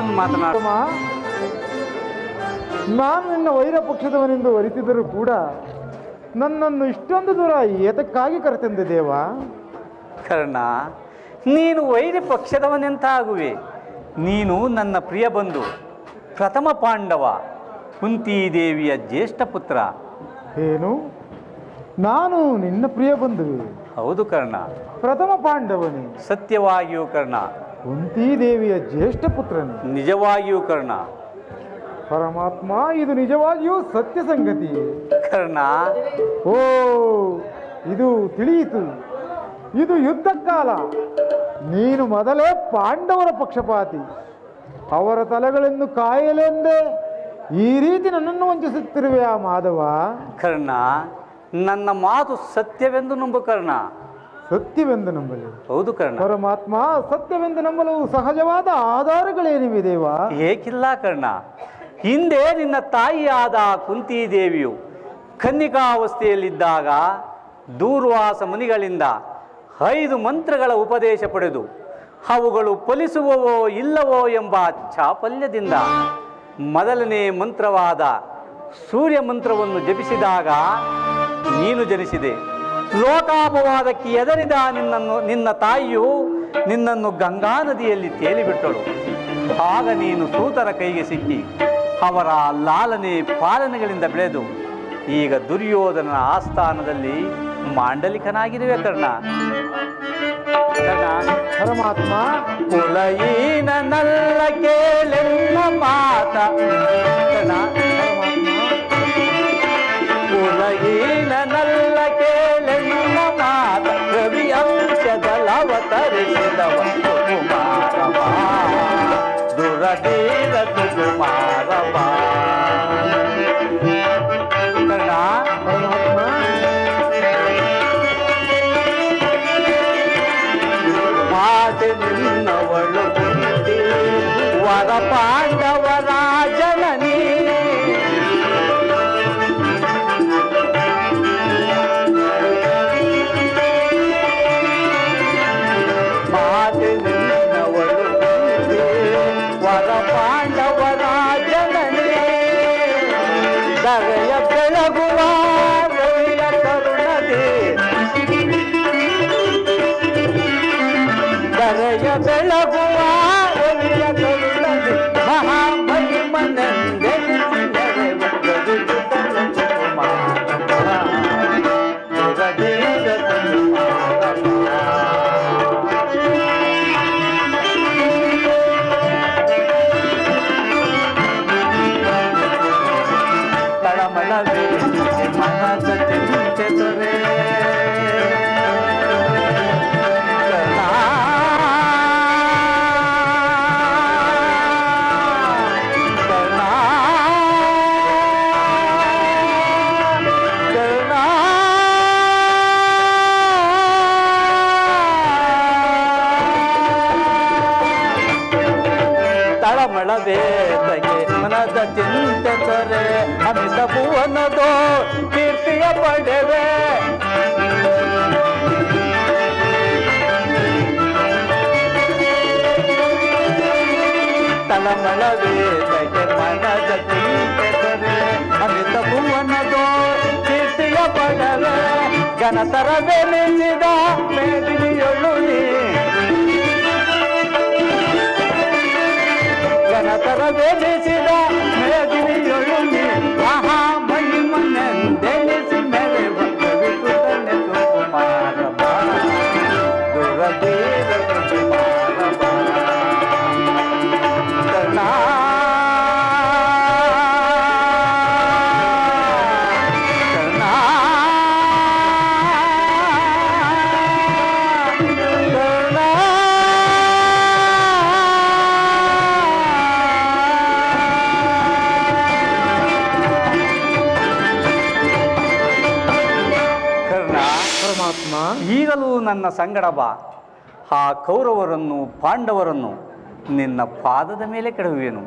ಏನನ್ನು ಮಾತನಾಡ? ನಾನು ನಿನ್ನ ವೈರ ಪಕ್ಷದವನೆಂದು ಅರಿತಿದ್ದರೂ ಕೂಡ ನನ್ನನ್ನು ಇಷ್ಟೊಂದು ದೂರ ಏತಕ್ಕಾಗಿ ಕರೆತಂದೆ ದೇವ? ಕರ್ಣ, ನೀನು ವೈರ ಪಕ್ಷದವನೆಂತಾಗುವೆ? ನೀನು ನನ್ನ ಪ್ರಿಯ ಬಂಧು, ಪ್ರಥಮ ಪಾಂಡವ, ಕುಂತಿದೇವಿಯ ಜ್ಯೇಷ್ಠ ಪುತ್ರ. ಏನು? ನಾನು ನಿನ್ನ ಪ್ರಿಯ ಬಂಧುವೆ? ಹೌದು ಕರ್ಣ. ಪ್ರಥಮ ಪಾಂಡವನೇ? ಸತ್ಯವಾಗಿಯೂ ಕರ್ಣ. ಕುಂತಿದೇವಿಯ ಜ್ಯೇಷ್ಠ ಪುತ್ರನೇ? ನಿಜವಾಗಿಯೂ ಕರ್ಣ. ಪರಮಾತ್ಮ, ಇದು ನಿಜವಾಗಿಯೂ ಸತ್ಯ ಸಂಗತಿ ಕರ್ಣ. ಓ, ಇದು ತಿಳಿಯಿತು. ಇದು ಯುದ್ಧ ಕಾಲ. ನೀನು ಮೊದಲೇ ಪಾಂಡವರ ಪಕ್ಷಪಾತಿ. ಅವರ ತಲೆಗಳನ್ನು ಕಾಯಲೆಂದೇ ಈ ರೀತಿ ನನ್ನನ್ನು ವಂಚಿಸುತ್ತಿರುವೆ ಆ ಮಾಧವ. ಕರ್ಣ, ನನ್ನ ಮಾತು ಸತ್ಯವೆಂದು ನಂಬು ಕರ್ಣ. ಸತ್ಯವೆಂದು ನಂಬಲಿ? ಹೌದು ಕರ್ಣ. ಪರಮಾತ್ಮ, ಸತ್ಯವೆಂದು ನಂಬಲು ಸಹಜವಾದ ಆಧಾರಗಳೇನಿವೆ ದೇವ? ಏಕಿಲ್ಲ ಕರ್ಣ. ಹಿಂದೆ ನಿನ್ನ ತಾಯಿಯಾದ ಕುಂತಿದೇವಿಯು ಕನ್ನಿಕಾವಸ್ಥೆಯಲ್ಲಿದ್ದಾಗ ದೂರ್ವಾಸ ಮುನಿಗಳಿಂದ 5 ಮಂತ್ರಗಳ ಉಪದೇಶ ಪಡೆದು ಅವುಗಳು ಫಲಿಸುವವೋ ಇಲ್ಲವೋ ಎಂಬ ಚಾಪಲ್ಯದಿಂದ ಮೊದಲನೇ ಮಂತ್ರವಾದ ಸೂರ್ಯ ಮಂತ್ರವನ್ನು ಜಪಿಸಿದಾಗ ನೀನು ಜನಿಸಿದೆ. ಲೋಕಾಪವಾದಕ್ಕೆ ಎದರಿದ ನಿನ್ನ ತಾಯಿಯು ನಿನ್ನನ್ನು ಗಂಗಾ ನದಿಯಲ್ಲಿ ತೇಲಿಬಿಟ್ಟಳು. ಆಗ ನೀನು ಸೂತರ ಕೈಗೆ ಸಿಕ್ಕಿ ಅವರ ಲಾಲನೆ ಪಾಲನೆಗಳಿಂದ ಬೆಳೆದು ಈಗ ದುರ್ಯೋಧನನ ಆಸ್ಥಾನದಲ್ಲಿ ಮಾಂಡಲಿಕನಾಗಿರುವೆ ಕರ್ಣ. ಪರಮಾತ್ಮ, ಕುಲಯೀನಲ್ಲ ಕೇಳೆಲ್ಲ ಮಾತ ಕರ್ಣ. ಕುಲಯೀನಲ್ಲ ಕೇಳೆಲ್ಲ ಮಾತ ರವಿ ಅಂಶದಲವತರಿಸಿದವ ಕುಮಾರವ ದುರದೀರ ಕುಮಾರವ. ಕರ್ಣ, ಮಾತೆ ನಿನ್ನವಳು ಕುಂತಿ ವರ ಪಾಂಡವರ ಜನನಿ. ಮಾತೆ ನಿನ್ನವಳು ಕುಂತಿ ವರ ಪಾಂಡವರ ಜನನಿ. ದರೆಯ ಬೆಳಗುವ ರವಿಯ ಕರುಣದೆ, ದರೆಯ ಬೆಳಗುವ ರವಿಯ ಕರುಣದೆ ಮಹಾಮಹಿಮನೆಂದೆ ತಳಮಳವೇ ಮನದ ಚಿಂತೆ ತೊರೆ. ತಳಮಳವೇದಗೆ ಮನದ ಚಿಂತೆ ತೊರೆ ಅಮಿತ ಭುವನದೋ ಕೀರ್ತಿಯ ಪಡೆವೆ. ತಳಮಳವೇದಗೆ ಮನದ ಚಿಂತೆ ತೊರೆ ಅಮಿತ ಭುವನದೋ ಕೀರ್ತಿಯ ಪಡೆವೆ. ಘನತರವೆನಿಸಿದ ಮೇದಿನಿಯೊಳು ನೀ, ಘನತರವೆನಿಸಿದ ಮೇದಿನಿಯೊಳು ನೀ ಮಹಾಮಹಿಮನೆಂದೆನಿಸಿ ಮೆರೆವ ಕವಿಸುತ್ತನೆ ಸುಕುಮಾರವ ದುರದೀರ ಕುಮಾರವ. ಕರ್ಣ, ಈಗಲೂ ನನ್ನ ಸಂಗಡ ಬಾ. ಆ ಕೌರವರನ್ನು ಪಾಂಡವರನ್ನು ನಿನ್ನ ಪಾದದ ಮೇಲೆ ಕೆಡಹುವೆನು.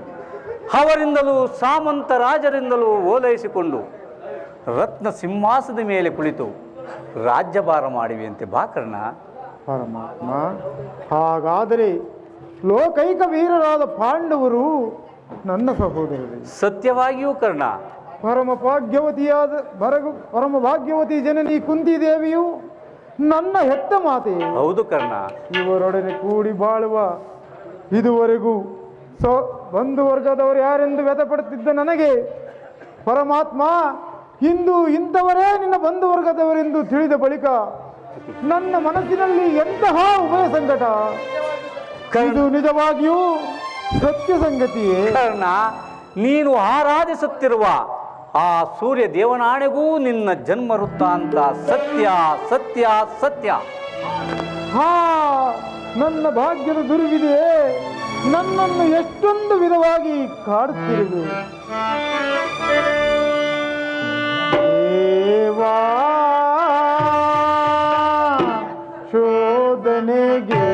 ಅವರಿಂದಲೂ ಸಾಮಂತ ರಾಜರಿಂದಲೂ ಓಲೈಸಿಕೊಂಡು ರತ್ನ ಸಿಂಹಾಸನದ ಮೇಲೆ ಕುಳಿತು ರಾಜ್ಯಭಾರ ಮಾಡುವೆಯಂತೆ ಬಾ ಕರ್ಣ. ಪರಮಾತ್ಮ, ಹಾಗಾದರೆ ಲೋಕೈಕ ವೀರರಾದ ಪಾಂಡವರು ನನ್ನ ಸಹೋದರರೇ. ಸತ್ಯವಾಗಿಯೂ ಕರ್ಣ. ಪರಮ ಭಾಗ್ಯವತಿ ಜನನಿ ಕುಂತಿದೇವಿಯು ನನ್ನ ಹೆತ್ತ ಮಾತೆ. ಹೌದು ಕರ್ಣ. ಇವರೊಡನೆ ಕೂಡಿ ಬಾಳುವ ಇದುವರೆಗೂ ಬಂಧು ವರ್ಗದವರು ಯಾರೆಂದು ವ್ಯಥಪಡುತ್ತಿದ್ದ ನನಗೆ ಪರಮಾತ್ಮ ಇಂದು ಇಂಥವರೇ ನಿನ್ನ ಬಂಧು ವರ್ಗದವರೆಂದು ತಿಳಿದ ಬಳಿಕ ನನ್ನ ಮನಸ್ಸಿನಲ್ಲಿ ಎಂತಹ ಉಭಯ ಸಂಕಟ. ಇದು ನಿಜವಾಗಿಯೂ ಸತ್ಯ ಸಂಗತಿಯೇ ಕರ್ಣ. ನೀನು ಆರಾಧಿಸುತ್ತಿರುವ ಆ ಸೂರ್ಯ ದೇವನಾಣೆಗೂ ನಿನ್ನ ಜನ್ಮ ವೃತ್ತಾಂತ ಸತ್ಯ ಸತ್ಯ ಸತ್ಯ. ಹಾ, ನನ್ನ ಭಾಗ್ಯದ ದುರ್ವಿದೆಯೇ ನನ್ನನ್ನು ಎಷ್ಟೊಂದು ವಿಧವಾಗಿ ಕಾಡುತ್ತಿರುವೆ. ದೇವಾ ಶೋಧನೆಗೆ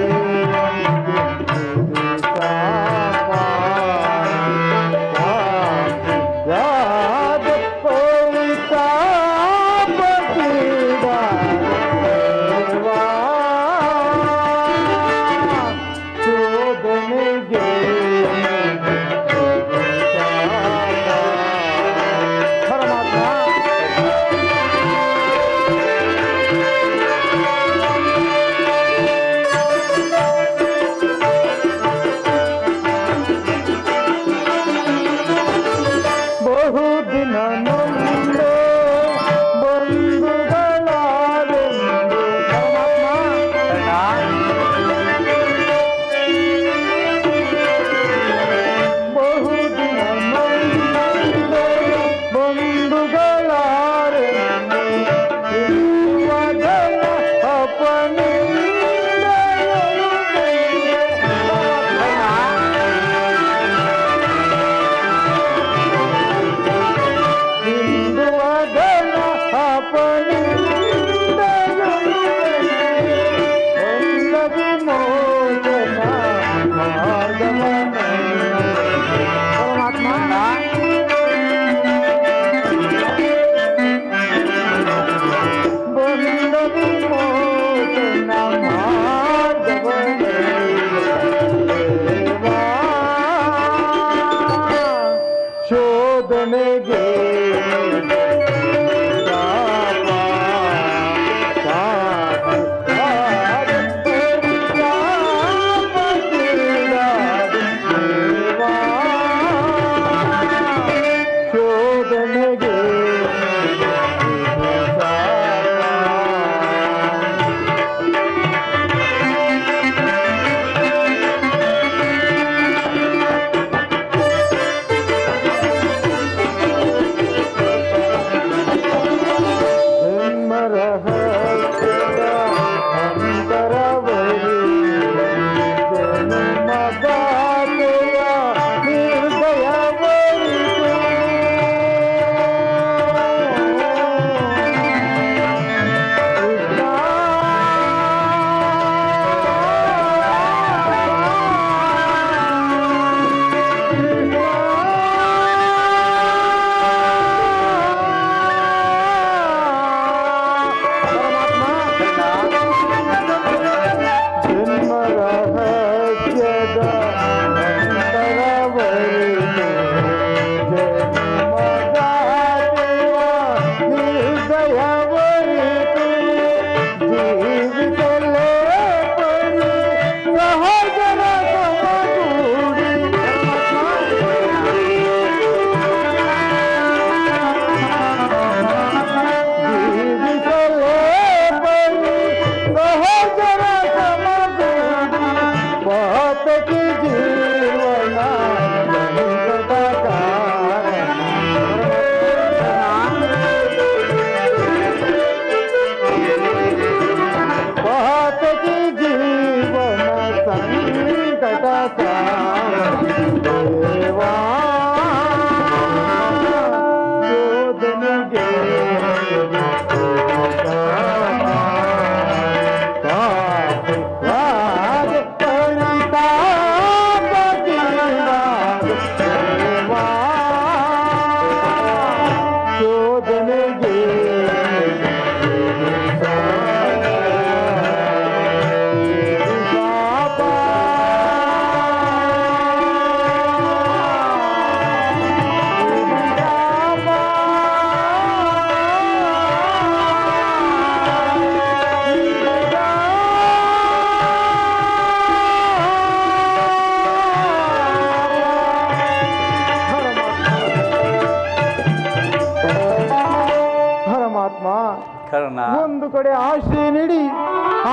ಕರ್ಣ, ಒಂದು ಕಡೆ ಆಶ್ರಯ ನೀಡಿ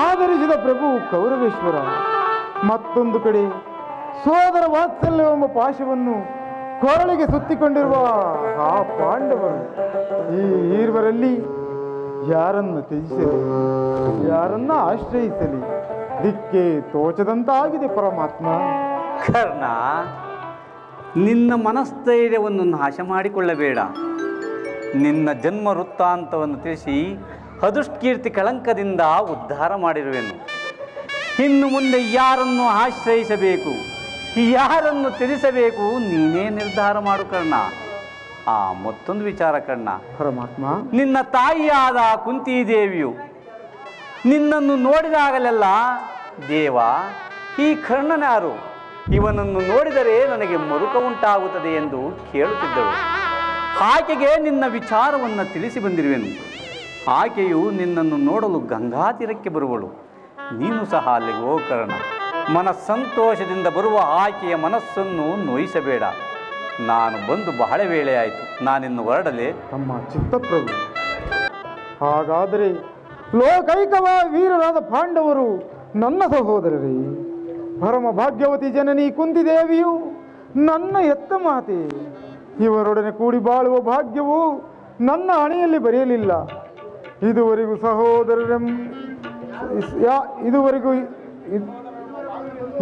ಆದರಿಸಿದ ಪ್ರಭು ಕೌರವೇಶ್ವರ, ಮತ್ತೊಂದು ಕಡೆ ಸೋದರ ವಾತ್ಸಲ್ಯವೆಂಬ ಪಾಶವನ್ನು ಕೊರಳಿಗೆ ಸುತ್ತಿಕೊಂಡಿರುವ ಆ ಪಾಂಡವರು. ಈ ಈರ್ವರಲ್ಲಿ ಯಾರನ್ನ ತ್ಯಜಿಸಲಿ, ಯಾರನ್ನ ಆಶ್ರಯಿಸಲಿ, ದಿಕ್ಕೆ ತೋಚದಂತಾಗಿದೆ ಪರಮಾತ್ಮ. ಕರ್ಣ, ನಿನ್ನ ಮನಸ್ಥೈರ್ಯವನ್ನು ನಾಶ ಮಾಡಿಕೊಳ್ಳಬೇಡ. ನಿನ್ನ ಜನ್ಮ ವೃತ್ತಾಂತವನ್ನು ತಿಳಿಸಿ ಅದುಷ್ಕೀರ್ತಿ ಕಳಂಕದಿಂದ ಉದ್ಧಾರ ಮಾಡಿರುವೆನು. ಇನ್ನು ಮುಂದೆ ಯಾರನ್ನು ಆಶ್ರಯಿಸಬೇಕು, ಯಾರನ್ನು ತ್ಯಜಿಸಬೇಕು ನೀನೇ ನಿರ್ಧಾರ ಮಾಡು ಕರ್ಣ. ಮತ್ತೊಂದು ವಿಚಾರ ಕರ್ಣ, ಪರಮಾತ್ಮ, ನಿನ್ನ ತಾಯಿಯಾದ ಕುಂತಿದೇವಿಯು ನಿನ್ನನ್ನು ನೋಡಿದಾಗಲೆಲ್ಲ ದೇವ, ಈ ಕರ್ಣನಾರು, ಇವನನ್ನು ನೋಡಿದರೆ ನನಗೆ ಮರುಕ ಉಂಟಾಗುತ್ತದೆ ಎಂದು ಕೇಳುತ್ತಿದ್ದಳು. ಆಕೆಗೆ ನಿನ್ನ ವಿಚಾರವನ್ನು ತಿಳಿಸಿ ಬಂದಿರುವೆನು. ಆಕೆಯು ನಿನ್ನನ್ನು ನೋಡಲು ಗಂಗಾ ತೀರಕ್ಕೆ ಬರುವಳು. ನೀನು ಸಹ ಅಲ್ಲಿಗೆ ಹೋಗು ಕರ್ಣ. ಮನಸ್ಸಂತೋಷದಿಂದ ಬರುವ ಆಕೆಯ ಮನಸ್ಸನ್ನು ನೋಯಿಸಬೇಡ. ನಾನು ಬಂದು ಬಹಳ ವೇಳೆ ಆಯಿತು, ನಾನಿನ್ನು ಹೊರಡಲೆ? ತಮ್ಮ ಚಿತ್ತಪ್ರಭು, ಹಾಗಾದರೆ ಲೋಕೈಕವ ವೀರರಾದ ಪಾಂಡವರು ನನ್ನ ಸಹೋದರರೇ. ಪರಮ ಭಾಗ್ಯವತಿ ಜನನಿ ಕುಂತಿದೇವಿಯು ನನ್ನ ಎತ್ತ ಮಾತೆ. ಇವರೊಡನೆ ಕೂಡಿ ಬಾಳುವ ಭಾಗ್ಯವು ನನ್ನ ಹಣೆಯಲ್ಲಿ ಬರೆಯಲಿಲ್ಲ. ಇದುವರೆಗೂ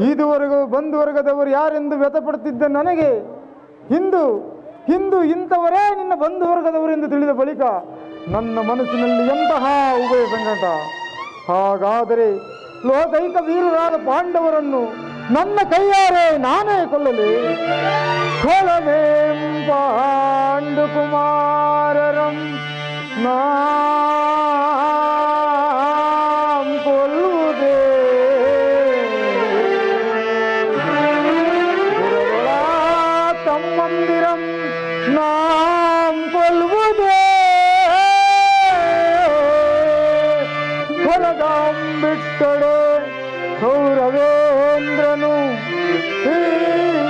ಇದುವರೆಗೂ ಬಂಧುವರ್ಗದವರು ಯಾರೆಂದು ವ್ಯಥಪಡುತ್ತಿದ್ದ ನನಗೆ ಹಿಂದು ಇಂಥವರೇ ನಿನ್ನ ಬಂಧುವರ್ಗದವರೆಂದು ತಿಳಿದ ಬಳಿಕ ನನ್ನ ಮನಸ್ಸಿನಲ್ಲಿ ಎಂತಹ ಉಭಯ ಸಂಕಟ. ಹಾಗಾದರೆ ಲೋಕೈಕ ವೀರರಾದ ಪಾಂಡವರನ್ನು ನನ್ನ ಕೈಯಾರೆ ನಾನೇ ಕೊಲ್ಲಲಿ. ಕೊಲವೇಂ ಪಾಂಡು ಕುಮಾರರಂ ನಾಂ ಕೊಲ್ಲುವುದೇ ತಮ್ಮಂದಿರಂ ನಾಂ ಕೊಲ್ಲುವುದೇ ಕೊಲಗಾಂ ಬಿಟ್ಟಡೆ ಕೌರವೇಂದ್ರನು ಈ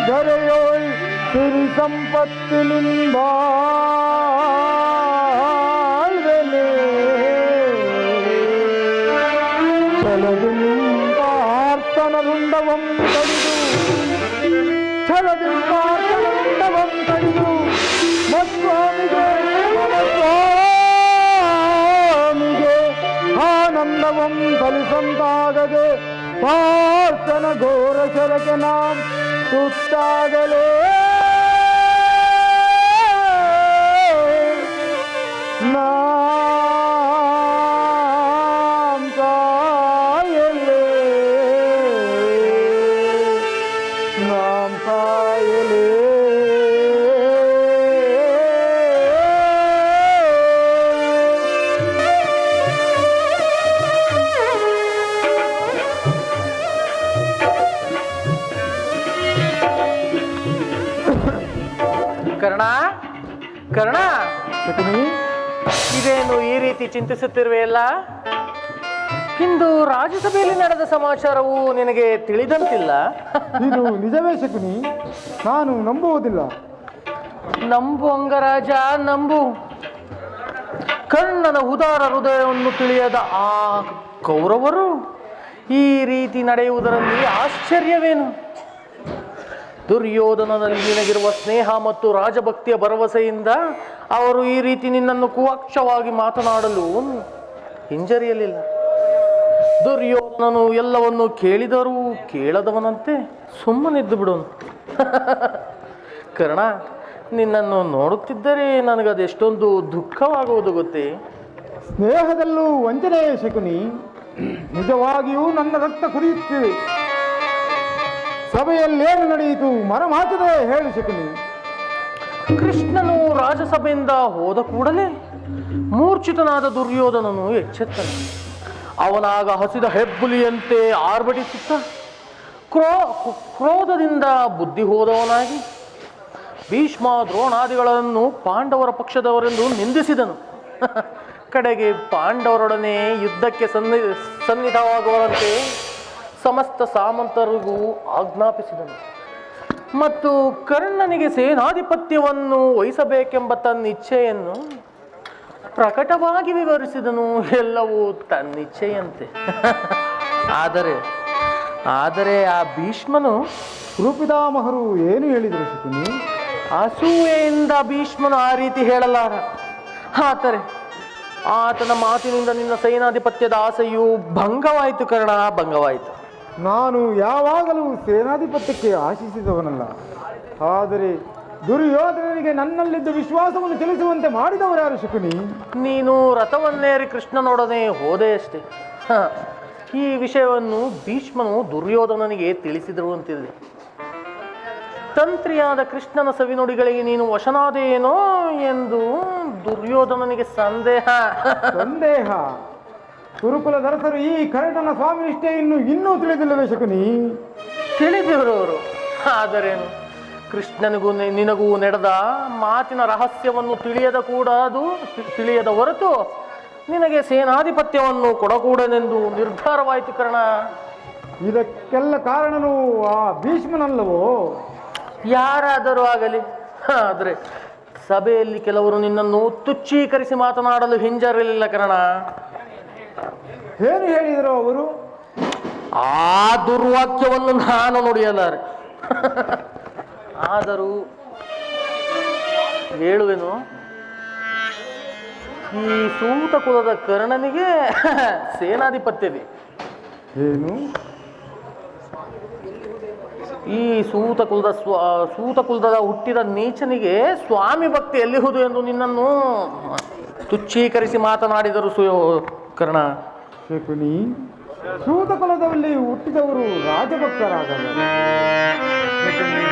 ಧರೆಯೋಯ್ ಸಿರಿ ಸಂಪತ್ತಿನಿಂಬಾಳ್ವೆನೆ ಛಲದಿಂಪಾರ್ತನರುಂಡವಂ ತಡಿದು ಮಸ್ವಾಮಿಗೆ ಆನಂದವಂ ಫಲಿಸಂತಾಗದೆ ಪಾರ್ಥನ ಘೋರ ಶರಕ್ಕೆ ನಾಂ ತುತ್ತಾಗಲೇ ನಾಂ ಕಾಯಲೇ ನಾಂ ಕಾಯಲೇ. ಕರ್ಣ, ಕರ್ಣ, ಇದೇನು ಈ ರೀತಿ ಚಿಂತಿಸುತ್ತಿರುವೆಯಲ್ಲ? ಇಂದು ರಾಜ್ಯಸಭೆಯಲ್ಲಿ ನಡೆದ ಸಮಾಚಾರವು ನಿನಗೆ ತಿಳಿದಂತಿಲ್ಲ. ಇದು ನಿಜವೇ ಶಕುನಿ? ನಾನು ನಂಬುವುದಿಲ್ಲ. ನಂಬು ಅಂಗರಾಜ, ನಂಬು. ಕರ್ಣನ ಉದಾರ ಹೃದಯವನ್ನು ತಿಳಿಯದ ಆ ಕೌರವರು ಈ ರೀತಿ ನಡೆಯುವುದರಲ್ಲಿ ಆಶ್ಚರ್ಯವೇನು? ದುರ್ಯೋಧನನಲ್ಲಿ ನಿನಗಿರುವ ಸ್ನೇಹ ಮತ್ತು ರಾಜಭಕ್ತಿಯ ಭರವಸೆಯಿಂದ ಅವರು ಈ ರೀತಿ ನಿನ್ನನ್ನು ಕುವಕ್ಷವಾಗಿ ಮಾತನಾಡಲು ಹಿಂಜರಿಯಲಿಲ್ಲ. ದುರ್ಯೋಧನನು ಎಲ್ಲವನ್ನು ಕೇಳಿದರೂ ಕೇಳದವನಂತೆ ಸುಮ್ಮನಿದ್ದು ಬಿಡೋನು. ಕರ್ಣ, ನಿನ್ನನ್ನು ನೋಡುತ್ತಿದ್ದರೆ ನನಗದೆಷ್ಟೊಂದು ದುಃಖವಾಗುವುದು ಗೊತ್ತೇ? ಸ್ನೇಹದಲ್ಲೂ ವಂಚನೆ ಶಕುನಿ. ನಿಜವಾಗಿಯೂ ನನ್ನ ರಕ್ತ ಕುದಿಯುತ್ತಿದೆ. ಸಭೆಯಲ್ಲೇನು ನಡೆಯಿತು ಮನಮಾಚದೆ ಹೇಳು ಶಕುನಿ. ಕೃಷ್ಣನು ರಾಜಸಭೆಯಿಂದ ಹೋದ ಕೂಡಲೇ ಮೂರ್ಛಿತನಾದ ದುರ್ಯೋಧನನು ಎಚ್ಚೆತ್ತನು. ಅವನಾಗ ಹಸಿದ ಹೆಬ್ಬುಲಿಯಂತೆ ಆರ್ಭಟಿಸುತ್ತ ಕ್ರೋಧದಿಂದ ಬುದ್ಧಿ ಹೋದವನಾಗಿ ಭೀಷ್ಮ ದ್ರೋಣಾದಿಗಳನ್ನು ಪಾಂಡವರ ಪಕ್ಷದವರೆಂದು ನಿಂದಿಸಿದನು. ಕಡೆಗೆ ಪಾಂಡವರೊಡನೆ ಯುದ್ಧಕ್ಕೆ ಸನ್ನಿಧವಾಗುವಂತೆ ಸಮಸ್ತ ಸಾಮಂತರಿಗೂ ಆಜ್ಞಾಪಿಸಿದನು. ಮತ್ತು ಕರ್ಣನಿಗೆ ಸೇನಾಧಿಪತ್ಯವನ್ನು ವಹಿಸಬೇಕೆಂಬ ತನ್ನ ಇಚ್ಛೆಯನ್ನು ಪ್ರಕಟವಾಗಿ ವಿವರಿಸಿದನು, ಎಲ್ಲವೂ ತನ್ನಿಚ್ಛೆಯಂತೆ. ಆದರೆ ಆದರೆ ಆ ಭೀಷ್ಮನು, ಗುರುಪಿತಾಮಹರು ಏನು ಹೇಳಿದರು ಶಕುನಿ? ಅಸೂಯೆಯಿಂದ ಭೀಷ್ಮನು ಆ ರೀತಿ ಹೇಳಲಾರ. ಆದರೆ ಆತನ ಮಾತಿನಿಂದ ನಿನ್ನ ಸೇನಾಧಿಪತ್ಯದ ಆಸೆಯು ಭಂಗವಾಯಿತು ಕರ್ಣ, ಭಂಗವಾಯಿತು. ನಾನು ಯಾವಾಗಲೂ ಸೇನಾಧಿಪತ್ಯಕ್ಕೆ ಆಶಿಸಿದವನಲ್ಲ. ಆದರೆ ದುರ್ಯೋಧನನಿಗೆ ನನ್ನಲ್ಲಿದ್ದ ವಿಶ್ವಾಸವನ್ನು ತಿಳಿಸುವಂತೆ ಮಾಡಿದವರಾರು ಶಕುನಿ? ನೀನು ರಥವನ್ನೇರಿ ಕೃಷ್ಣನೊಡನೆ ಹೋದೆ ಅಷ್ಟೇ. ಈ ವಿಷಯವನ್ನು ಭೀಷ್ಮನು ದುರ್ಯೋಧನನಿಗೆ ತಿಳಿಸಿದರು ಅಂತಿದೆ. ತಂತ್ರಿಯಾದ ಕೃಷ್ಣನ ಸವಿನುಡಿಗಳಿಗೆ ನೀನು ವಶನಾದೇನೋ ಎಂದು ದುರ್ಯೋಧನನಿಗೆ ಸಂದೇಹ. ಗುರುಕುಲದರಸರು ಈ ಕರ್ಣನ ಸ್ವಾಮಿ ನಿಷ್ಠೆಯನ್ನು ಇನ್ನೂ ತಿಳಿದಿಲ್ಲವೇ ಶಕುನಿ? ತಿಳಿದಿವರು ಅವರು. ಆದರೇನು, ಕೃಷ್ಣನಿಗೂ ನಿನಗೂ ನಡೆದ ಮಾತಿನ ರಹಸ್ಯವನ್ನು ತಿಳಿಯದ ಹೊರತು ನಿನಗೆ ಸೇನಾಧಿಪತ್ಯವನ್ನು ಕೊಡಕೂಡದೆಂದು ನಿರ್ಧಾರವಾಯಿತು ಕರ್ಣ. ಇದಕ್ಕೆಲ್ಲ ಕಾರಣನು ಆ ಭೀಷ್ಮನಲ್ಲವೋ? ಯಾರಾದರೂ ಆಗಲಿ. ಆದರೆ ಸಭೆಯಲ್ಲಿ ಕೆಲವರು ನಿನ್ನನ್ನು ತುಚ್ಛೀಕರಿಸಿ ಮಾತನಾಡಲು ಹಿಂಜರಿರಲಿಲ್ಲ ಕರ್ಣ. ಏನು ಹೇಳಿದರು ಅವರು? ಆ ದುರ್ವಾಕ್ಯವನ್ನು ನಾನು ನುಡಿಯಲಾರೆ. ಆದರೂ ಹೇಳುವೆನು, ಈ ಸೂತ ಕುಲದ ಕರ್ಣನಿಗೆ ಸೇನಾಧಿಪತ್ಯವೇ ಏನು? ಈ ಸೂತ ಕುಲದ ಹುಟ್ಟಿದ ನೀಚನಿಗೆ ಸ್ವಾಮಿ ಭಕ್ತಿ ಎಲ್ಲಿಹುದು ಎಂದು ನಿನ್ನನ್ನು ತುಚ್ಛೀಕರಿಸಿ ಮಾತನಾಡಿದರು ಕರ್ಣ. ಶಕುನಿ, ಸೂತ ಕುಲದಲ್ಲಿ ಹುಟ್ಟಿದವರು ರಾಜಭಕ್ತರಾಗಲ್ಲ. ಶಕುನಿ,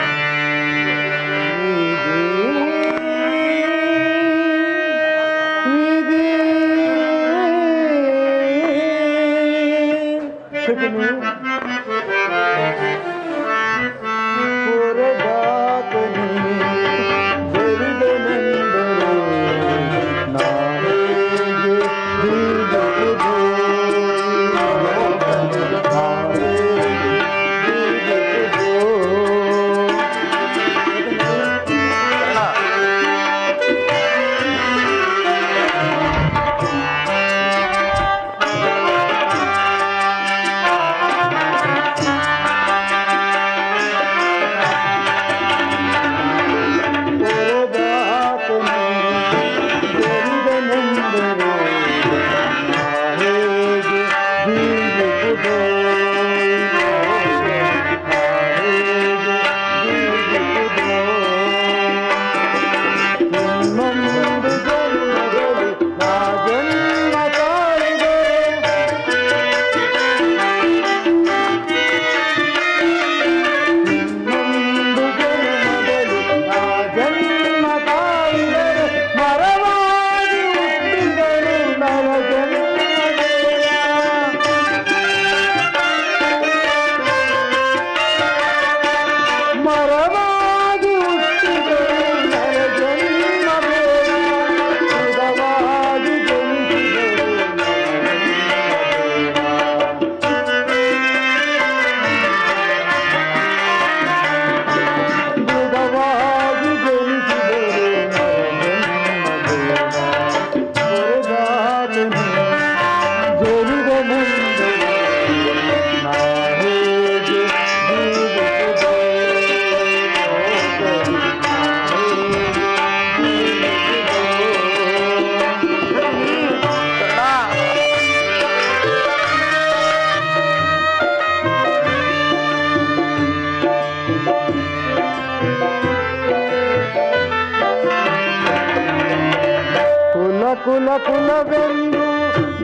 ಕುಲವೆಂದು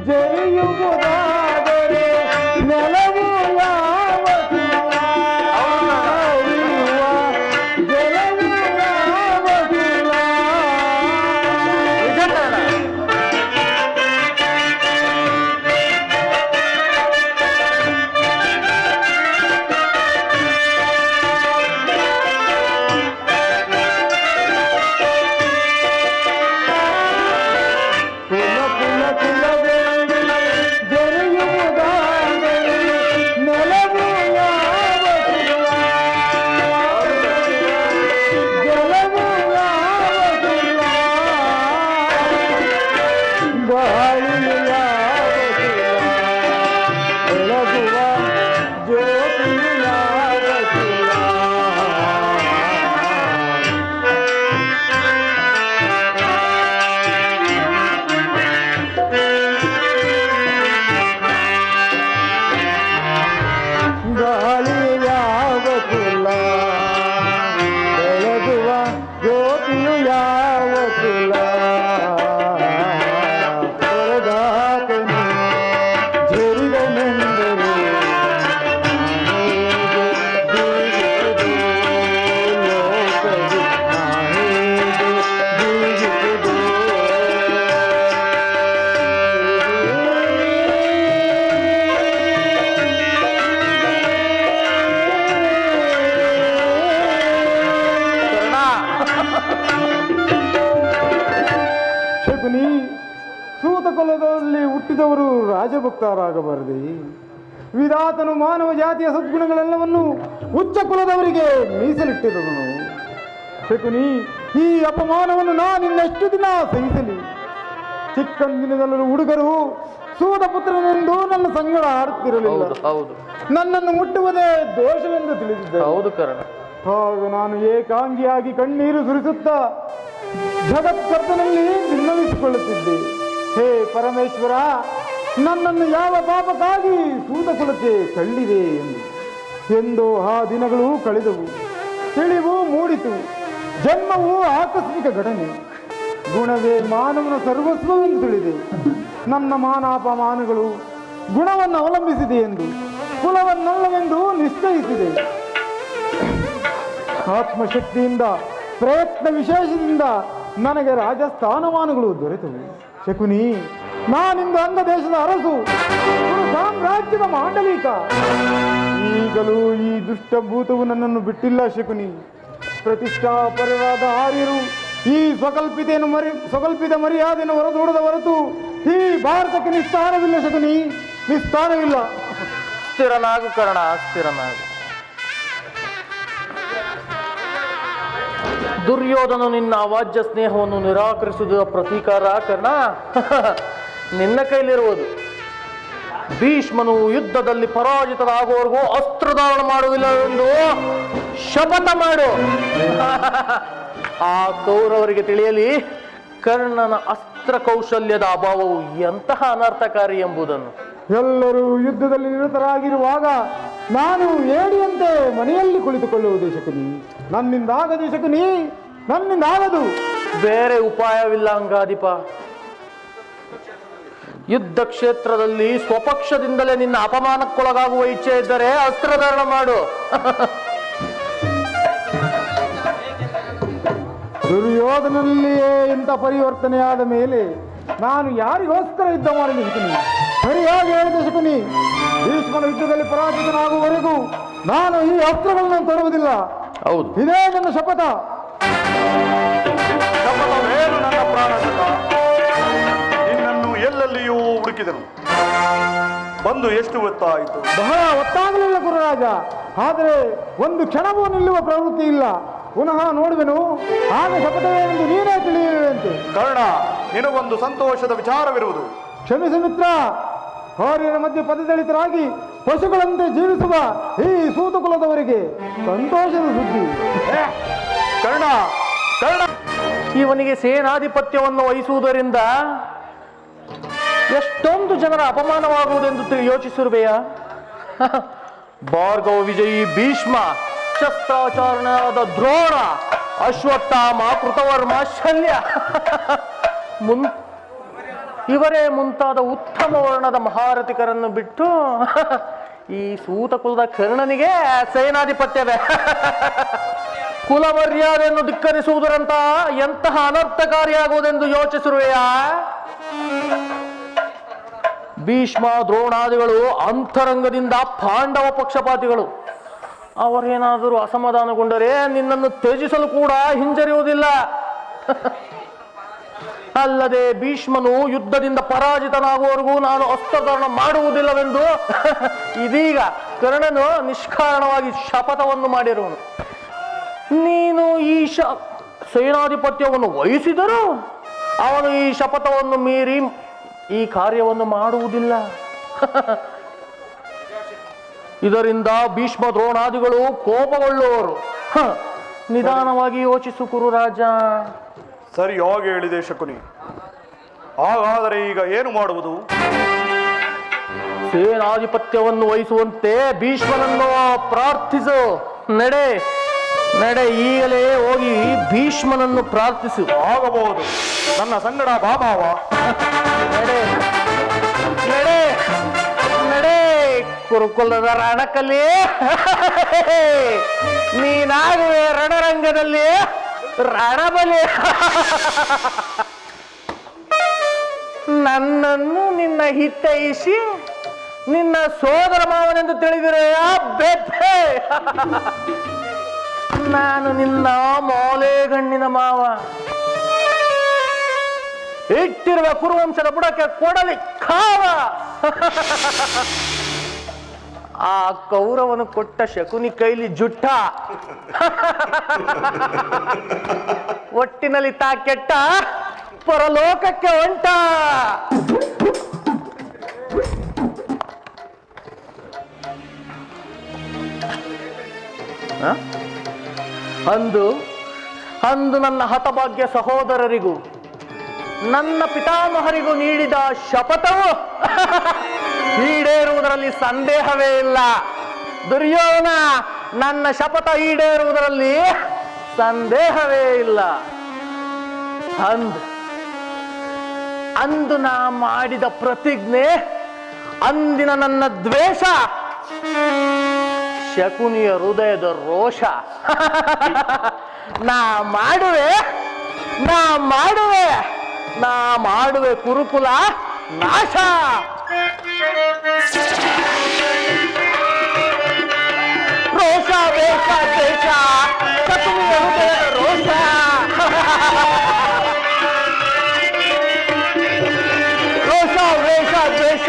ಜರಿಯುವುದಾದರೆ ನೆಲವು ಯಾವ ಜಲವು ಯಾವ ಕುಲವೆಂದು ಜರಿಯುವುದಾದರೆ ನೆಲವು ಶಕುನಿ, ಸೂತ ಕುಲದಲ್ಲಿ ಹುಟ್ಟಿದವರು ರಾಜಭಕ್ತರಾಗಬಾರದೆ? ವಿಧಾತನು ಮಾನವ ಜಾತಿಯ ಸದ್ಗುಣಗಳೆಲ್ಲವನ್ನು ಉಚ್ಚ ಕುಲದವರಿಗೆ ಮೀಸಲಿಟ್ಟಿರುವನು. ಶಕುನಿ, ಈ ಅಪಮಾನವನ್ನು ನಾನಿನ್ನೆಷ್ಟು ದಿನ ಸಹಿಸಲಿ? ಚಿಕ್ಕಂದಿನದಲ್ಲೂ ಹುಡುಗರು ಸೂತ ಪುತ್ರನೆಂದು ನನ್ನ ಸಂಗಡ ಆಡುತ್ತಿರಲಿಲ್ಲ. ಹೌದು, ನನ್ನನ್ನು ಮುಟ್ಟುವುದೇ ದೋಷವೆಂದು ತಿಳಿದಿದ್ದೆ. ಹೌದು ಕರ್ಣ. ಹಾಗೂ ನಾನು ಏಕಾಂಗಿಯಾಗಿ ಕಣ್ಣೀರು ಸುರಿಸುತ್ತಾ ಜಗತ್ಕರ್ತನಲ್ಲಿ ಭಿನ್ನವಿಸಿಕೊಳ್ಳುತ್ತಿದ್ದೆ. ಹೇ ಪರಮೇಶ್ವರ, ನನ್ನನ್ನು ಯಾವ ಪಾಪಕ್ಕಾಗಿ ಸೂತ ಕುಲಕ್ಕೆ ತಳ್ಳಿದೆ ಎಂದು ಆ ದಿನಗಳು ಕಳೆದವು. ತಿಳಿವು ಮೂಡಿತು. ಜನ್ಮವು ಆಕಸ್ಮಿಕ ಘಟನೆ. ಗುಣವೇ ಮಾನವನ ಸರ್ವಸ್ವವೆಂದು ತಿಳಿದೆ. ನನ್ನ ಮಾನಾಪಮಾನಗಳು ಗುಣವನ್ನು ಅವಲಂಬಿಸಿದೆ ಎಂದು, ಕುಲವನ್ನಲ್ಲವೆಂದು ನಿಶ್ಚಯಿಸಿದೆ. ಆತ್ಮಶಕ್ತಿಯಿಂದ, ಪ್ರಯತ್ನ ವಿಶೇಷದಿಂದ ನನಗೆ ರಾಜಸ್ಥಾನಮಾನಗಳು ದೊರೆತವು. ಶಕುನಿ, ನಾನಿಂದು ಅಂಗ ದೇಶದ ಅರಸು, ಸಾಮ್ರಾಜ್ಯದ ಮಾಂಡಲಿಕ. ಈಗಲೂ ಈ ದುಷ್ಟಭೂತವು ನನ್ನನ್ನು ಬಿಟ್ಟಿಲ್ಲ ಶಕುನಿ. ಪ್ರತಿಷ್ಠಾಪರರಾದ ಆರ್ಯರು ಈ ಸ್ವಕಲ್ಪಿತ ಮರ್ಯಾದೆಯನ್ನು ಹೊರದೂಡದ ಹೊರತು ಈ ಭಾರತಕ್ಕೆ ನಿಸ್ತಾರವಿಲ್ಲ ಶಕುನಿ, ನಿಸ್ತಾರವಿಲ್ಲ. ಸ್ಥಿರನಾಗು ಕರ್ಣ, ಸ್ಥಿರನಾಗು. ದುರ್ಯೋಧನ ನಿನ್ನ ಅವಾಜ್ಯ ಸ್ನೇಹವನ್ನು ನಿರಾಕರಿಸುವುದರ ಪ್ರತೀಕಾರ ಕರ್ಣ ನಿನ್ನ ಕೈಲಿರುವುದು. ಭೀಷ್ಮನು ಯುದ್ಧದಲ್ಲಿ ಪರಾಜಿತರಾಗುವವರೆಗೂ ಅಸ್ತ್ರಧಾರಣ ಮಾಡುವುದಿಲ್ಲವೆಂದು ಶಪಥ ಮಾಡು. ಆ ಕೌರವರಿಗೆ ತಿಳಿಯಲಿ ಕರ್ಣನ ಅಸ್ತ್ರ ಕೌಶಲ್ಯದ ಅಭಾವವು ಎಂತಹ ಅನರ್ಥಕಾರಿ ಎಂಬುದನ್ನು. ಎಲ್ಲರೂ ಯುದ್ಧದಲ್ಲಿ ನಿರತರಾಗಿರುವಾಗ ನಾನು ಏಡಿಯಂತೆ ಮನೆಯಲ್ಲಿ ಕುಳಿತುಕೊಳ್ಳುವುದು ಶಕುನಿ. ನನ್ನಿಂದಾಗದು ಶಕುನಿ, ನನ್ನಿಂದಾಗದು. ಬೇರೆ ಉಪಾಯವಿಲ್ಲ ಅಂಗಾಧಿಪ. ಯುದ್ಧ ಕ್ಷೇತ್ರದಲ್ಲಿ ಸ್ವಪಕ್ಷದಿಂದಲೇ ನಿನ್ನ ಅಪಮಾನಕ್ಕೊಳಗಾಗುವ ಇಚ್ಛೆ ಇದ್ದರೆ ಅಸ್ತ್ರಧಾರಣ ಮಾಡು. ದುರ್ಯೋಧನಲ್ಲಿಯೇ ಇಂಥ ಪರಿವರ್ತನೆಯಾದ ಮೇಲೆ ನಾನು ಯಾರಿಗೋಸ್ಕರ ಯುದ್ಧ ಮಾಡಲಿ ಶಕುನಿ? ಸರಿಯಾಗಿ ಹೇಳಿದ ಶಕುನಿ. ಭೀಷ್ಮನ ಯುದ್ಧದಲ್ಲಿ ಪರಾಜಿತನಾಗುವವರೆಗೂ ನಾನು ಈ ಅಸ್ತ್ರಗಳನ್ನು ತರುವುದಿಲ್ಲ. ಹೌದು, ಇದೇ ನನ್ನ ಶಪಥ. ಶಪಥವೇನು ನನ್ನ ಪ್ರಾಣಸಕ? ನಿನ್ನನ್ನು ಎಲ್ಲೆಲ್ಲಿಯೂ ಹುಡುಕಿದನು. ಬಂದು ಎಷ್ಟು ಹೊತ್ತಾಯಿತು? ಬಹಳ ಹೊತ್ತಾಗಲಿಲ್ಲ ಗುರುರಾಜ. ಆದರೆ ಒಂದು ಕ್ಷಣವೂ ನಿಲ್ಲುವ ಪ್ರವೃತ್ತಿ ಇಲ್ಲ. ಪುನಃ ನೋಡುವೆನು, ಆಗ ಶಪಥವೇನೆಂದು ನೀನೇ ತಿಳಿಯುವಂತೆ. ಕರ್ಣ, ನಿನಗೊಂದು ಸಂತೋಷದ ವಿಚಾರವಿರುವುದು. ಕ್ಷಮಿಸು ಮಿತ್ರ. ಆರ್ಯರ ಮಧ್ಯೆ ಪದದಳಿತರಾಗಿ ಪಶುಗಳಂತೆ ಜೀವಿಸುವ ಈ ಸೂತಕುಲದವರಿಗೆ ಸಂತೋಷದ ಸುದ್ದಿ. ಕರ್ಣ, ಕರ್ಣ, ಇವನಿಗೆ ಸೇನಾಧಿಪತ್ಯವನ್ನು ವಹಿಸುವುದರಿಂದ ಎಷ್ಟೊಂದು ಜನರ ಅಪಮಾನವಾಗುವುದೆಂದು ಯೋಚಿಸಿರುವೆಯಾ? ಭಾರ್ಗವ ವಿಜಯಿ ಭೀಷ್ಮ, ಶಸ್ತ್ರಾಚಾರ್ಯನಾದ ದ್ರೋಣ, ಅಶ್ವತ್ಥಾಮ, ಕೃತವರ್ಮ, ಶಲ್ಯ ಇವರೇ ಮುಂತಾದ ಉತ್ತಮ ವರ್ಣದ ಮಹಾರಥಿಕರನ್ನು ಬಿಟ್ಟು ಈ ಸೂತಕುಲದ ಕರ್ಣನಿಗೆ ಸೇನಾಧಿಪತ್ಯವೇ? ಕುಲ ಮರ್ಯಾದೆಯನ್ನು ಧಿಕ್ಕರಿಸುವುದರಂತ ಎಂತಹ ಅನರ್ಥಕಾರಿಯಾಗುವುದೆಂದು ಯೋಚಿಸಿರುವೆಯಾ? ಭೀಷ್ಮ ದ್ರೋಣಾದಿಗಳು ಅಂತರಂಗದಿಂದ ಪಾಂಡವ ಪಕ್ಷಪಾತಿಗಳು. ಅವರೇನಾದರೂ ಅಸಮಾಧಾನಗೊಂಡರೆ ನಿನ್ನನ್ನು ತ್ಯಜಿಸಲು ಕೂಡ ಹಿಂಜರಿಯುವುದಿಲ್ಲ. ಅಲ್ಲದೆ ಭೀಷ್ಮನು ಯುದ್ಧದಿಂದ ಪರಾಜಿತನಾಗುವವರೆಗೂ ನಾನು ಅಸ್ತ್ರಧಾರಣ ಮಾಡುವುದಿಲ್ಲವೆಂದು ಇದೀಗ ಕರ್ಣನು ನಿಷ್ಕಾರಣವಾಗಿ ಶಪಥವನ್ನು ಮಾಡಿರುವನು. ನೀನು ಈ ಸೇನಾಧಿಪತ್ಯವನ್ನು ವಹಿಸಿದರೂ ಅವನು ಈ ಶಪಥವನ್ನು ಮೀರಿ ಈ ಕಾರ್ಯವನ್ನು ಮಾಡುವುದಿಲ್ಲ. ಇದರಿಂದ ಭೀಷ್ಮ ದ್ರೋಣಾದಿಗಳು ಕೋಪಗೊಳ್ಳುವರು. ನಿಧಾನವಾಗಿ ಯೋಚಿಸು ಕುರುರಾಜ. ಸರಿಯಾಗಿ ಹೇಳಿದೆ ಶಕುನಿ. ಹಾಗಾದರೆ ಈಗ ಏನು ಮಾಡುವುದು? ಸೇನಾಧಿಪತ್ಯವನ್ನು ವಹಿಸುವಂತೆ ಭೀಷ್ಮನನ್ನು ಪ್ರಾರ್ಥಿಸು. ನಡೆ ನಡೆ, ಈಗಲೇ ಹೋಗಿ ಭೀಷ್ಮನನ್ನು ಪ್ರಾರ್ಥಿಸು. ಆಗಬಹುದು. ನನ್ನ ಸಂಗಡ ಬಾಬಾವ. ನಡೆ ನಡೆ ನಡೆ, ಕುರುಕುಲದ ರಣಕಲಿ ನೀನಾಗುವೆ ರಣರಂಗದಲ್ಲಿ ರಣಬಲಿ. ನನ್ನನ್ನು ನಿನ್ನ ಹಿತೈಷಿ ನಿನ್ನ ಸೋದರ ಮಾವನೆಂದು ತಿಳಿದಿರೆಯ ಬೆಪ್ಪೆ? ನಾನು ನಿನ್ನ ಮೌಲೆಗಣ್ಣಿನ ಮಾವ. ಇಟ್ಟಿರುವ ಕುರುವಂಶದ ಬುಡಕ್ಕೆ ಕೊಡಲಿ ಖಾವ. ಆ ಕೌರವನು ಕೊಟ್ಟ ಶಕುನಿ ಕೈಲಿ ಜುಟ್ಟ. ಒಟ್ಟಿನಲ್ಲಿ ತಾ ಕೆಟ್ಟ ಪರಲೋಕಕ್ಕೆ ಹೊಂಟ. ಅಂದು ಅಂದು ನನ್ನ ಹತಭಾಗ್ಯ ಸಹೋದರರಿಗೂ ನನ್ನ ಪಿತಾಮಹರಿಗೂ ನೀಡಿದ ಶಪಥವು ಈಡೇರುವುದರಲ್ಲಿ ಸಂದೇಹವೇ ಇಲ್ಲ. ದುರ್ಯೋಧನ, ನನ್ನ ಶಪಥ ಈಡೇರುವುದರಲ್ಲಿ ಸಂದೇಹವೇ ಇಲ್ಲ. ಅಂದು ನಾ ಮಾಡಿದ ಪ್ರತಿಜ್ಞೆ, ಅಂದಿನ ನನ್ನ ದ್ವೇಷ, ಶಕುನಿಯ ಹೃದಯದ ರೋಷ. ನಾ ಮಾಡುವೆ ಕುರುಕುಲ ನಾಶ. ರೋಷ ವೇಷ ದ್ವೇಷ, ಶಕುನಿಯ ಹೃದಯದ ರೋಷ. ರೋಷ ವೇಷ ದ್ವೇಷ,